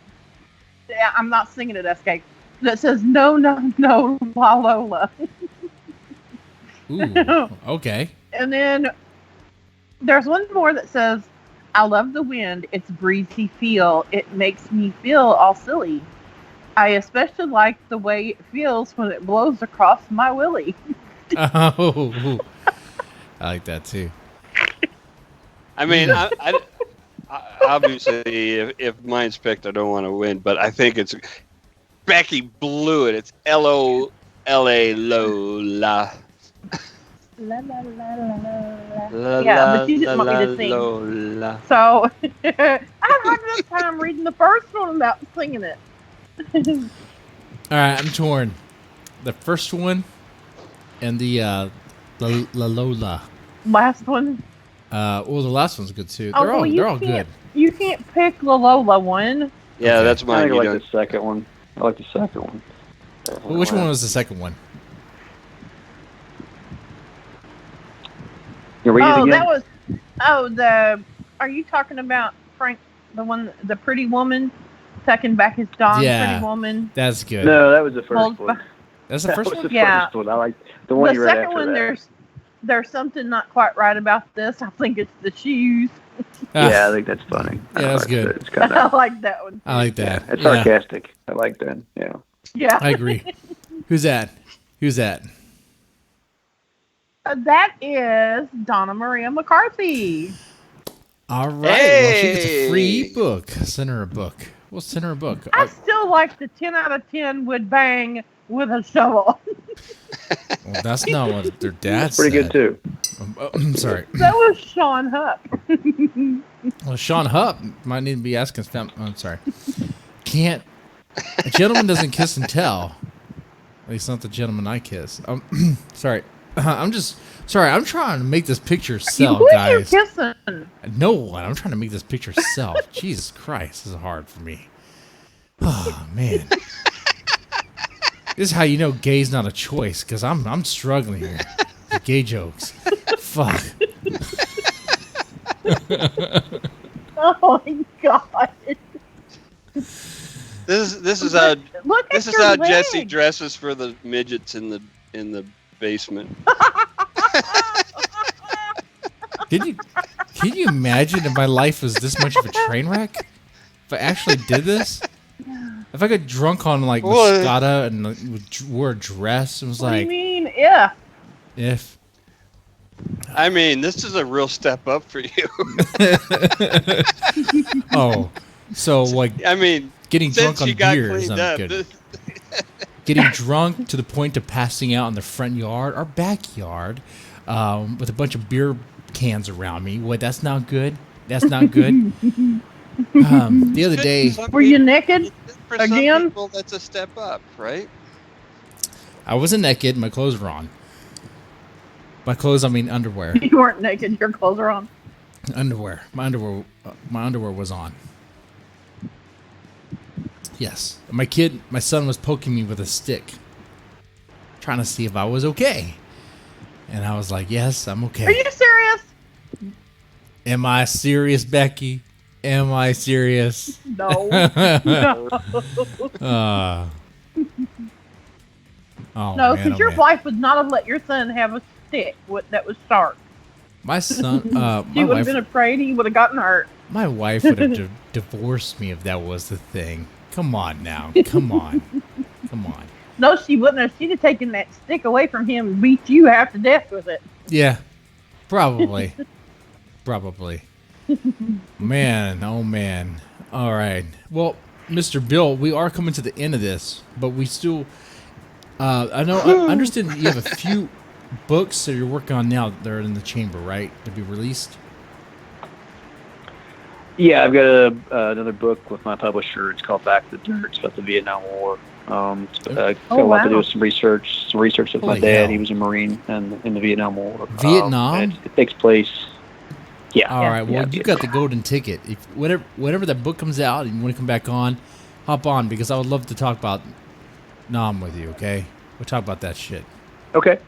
Yeah, I'm not singing it, SK. That says, no, La Lola. Ooh, okay. And then there's one more that says, I love the wind. It's breezy feel. It makes me feel all silly. I especially like the way it feels when it blows across my willy. Oh, I like that too. I mean, I obviously, if mine's picked, I don't want to win, but I think it's Becky blew it. It's Lola. La, la, la, la, la. Yeah, but you didn't want me to sing. Lola. So I had enough time reading the first one without singing it. All right, I'm torn. The first one and the La Lola. Last one. Well, the last one's good too. Oh, They're all good. You can't pick the Lola one. Yeah, Okay. that's I mine. think I You like don't. the second one. I like the second one. Well, which one was the second one? You read it Oh, again? that was. Oh, the. Are you talking about Frank, the pretty woman, tucking back his dog? Yeah. Pretty woman. That's good. No, that was the first Holds one. back- That's the That first was one. the Yeah. first one. I like the one The you read second after one, that. there's something not quite right about this. I think it's the shoes. Yeah, I think that's funny. Yeah, that's good. It's kind I of, like that one. I like that. it's Yeah, sarcastic. I like that. Yeah. Yeah. I agree. Who's that? Who's that? That is Donna Maria McCarthy. All right. Well, she gets a Hey! free book. Send her a book. We'll send her a book. I still like the 10 out of 10 would bang with a shovel. Well, that's not what their dad Pretty said. good too. I'm sorry. That was Sean Hupp. Well, Sean Hupp might need to be asking. I'm sorry. Can't. A gentleman doesn't kiss and tell. At least not the gentleman I kiss. Sorry. I'm just sorry. I'm trying to make this picture sell, Who guys. are you kissing? No one. I'm trying to make this picture sell. Jesus Christ, this is hard for me. Oh man. This is how you know gay's not a choice, because I'm struggling here. The gay jokes. Fuck. Oh my god. This is how Look at this is your how leg. Jesse dresses for the midgets in the basement. Can you imagine if my life was this much of a train wreck? If I actually did this? If I got drunk on like What? Moscato and like, wore a dress and was What do you like, mean, if? if I mean, this is a real step up for you. oh, so like I mean, getting drunk since on you got beer is cleaned not up, good. this- Getting drunk to the point of passing out in the front yard or backyard with a bunch of beer cans around me. What? That's not good. That's not good. The other day, Were you naked? For some Again? people, that's a step up, right? I wasn't naked. My clothes were on. By clothes, I mean underwear. You weren't naked. Your clothes are on. Underwear. My underwear was on. Yes. My son was poking me with a stick, trying to see if I was okay. And I was like, yes, I'm Are okay. you serious? Am I serious, Becky? Am I serious? No. No. Oh, No, man, because oh, your man. wife would not have let your son have a stick that was sharp. My son, She my would have wife, been afraid he would have gotten hurt. my wife would have divorced me if that was the thing. Come on now. Come on. Come on. No, she wouldn't have. She'd have taken that stick away from him and beat you half to death with it. Yeah, probably. Probably. Man, oh man. All right. Well, Mr. Bill, we are coming to the end of this, but we still. I understand that you have a few books that you're working on now that are in the chamber, right? To be released. Yeah, I've got another book with my publisher. It's called Back to the Dirt. It's about the Vietnam War. It's got a lot to do wow. with some research with Holy my dad. hell. He was a Marine in the Vietnam War. Vietnam? And it takes place. Yeah. All right. Well, yeah, you got the golden ticket. If whenever that book comes out and you want to come back on, hop on because I would love to talk about Nam with you. Okay, we'll talk about that shit. Okay.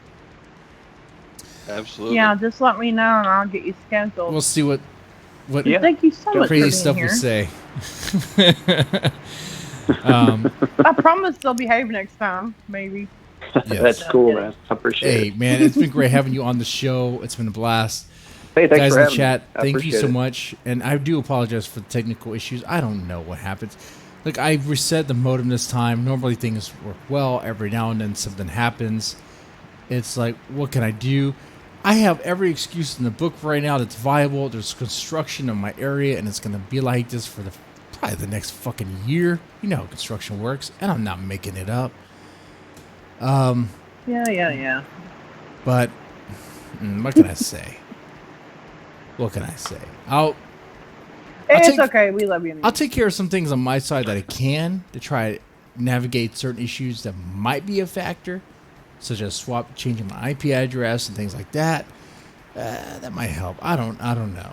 Absolutely. Yeah, just let me know and I'll get you scheduled. We'll see what Yeah. Thank you so much crazy for stuff being we here. say. I promise they'll behave next time, maybe. Yes. That's cool, man. I appreciate Hey, it. man, it's been great having you on the show. It's been a blast. Hey, thanks Guys for in the having chat, me. I thank you appreciate so it. much. And I do apologize for the technical issues. I don't know what happens. Look, I reset the modem this time. Normally things work well. Every now and then something happens. It's like, what can I do? I have every excuse in the book right now that's viable. There's construction in my area, and it's going to be like this for probably the next fucking year. You know how construction works, and I'm not making it up. Yeah. But what can I say? What can I say? It's okay. We love you. I'll take care of some things on my side that I can to try to navigate certain issues that might be a factor, such as changing my IP address and things like that. That might help. I don't know.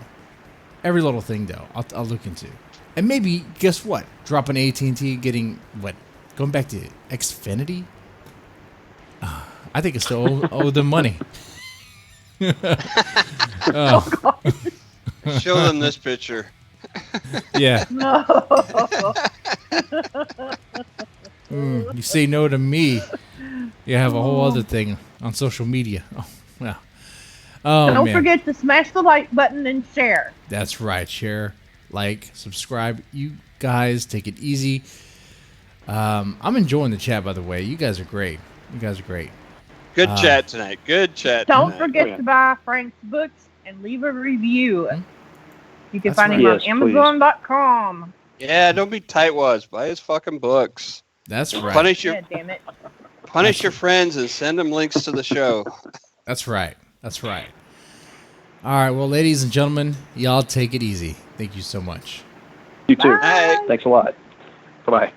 Every little thing though, I'll look into. And maybe guess what? Dropping AT&T, getting going back to Xfinity. I think it's still owe them money. Show them this picture. Yeah. No. You say no to me, you have a whole other thing on social media. Oh, well. Oh, Don't man. forget to smash the like button and share. That's right. Share, like, subscribe. You guys take it easy. I'm enjoying the chat, by the way. You guys are great. Good chat tonight. Good chat. Don't tonight. forget to buy Frank's books and leave a review. You can That's find right. him on Yes, please. Amazon.com. Yeah, don't be tightwads. Buy his fucking books. That's right. Punish your Yeah, damn it. friends and send them links to the show. That's right. All right. Well, ladies and gentlemen, y'all take it easy. Thank you so much. You too. Hey. Thanks a lot. Bye-bye.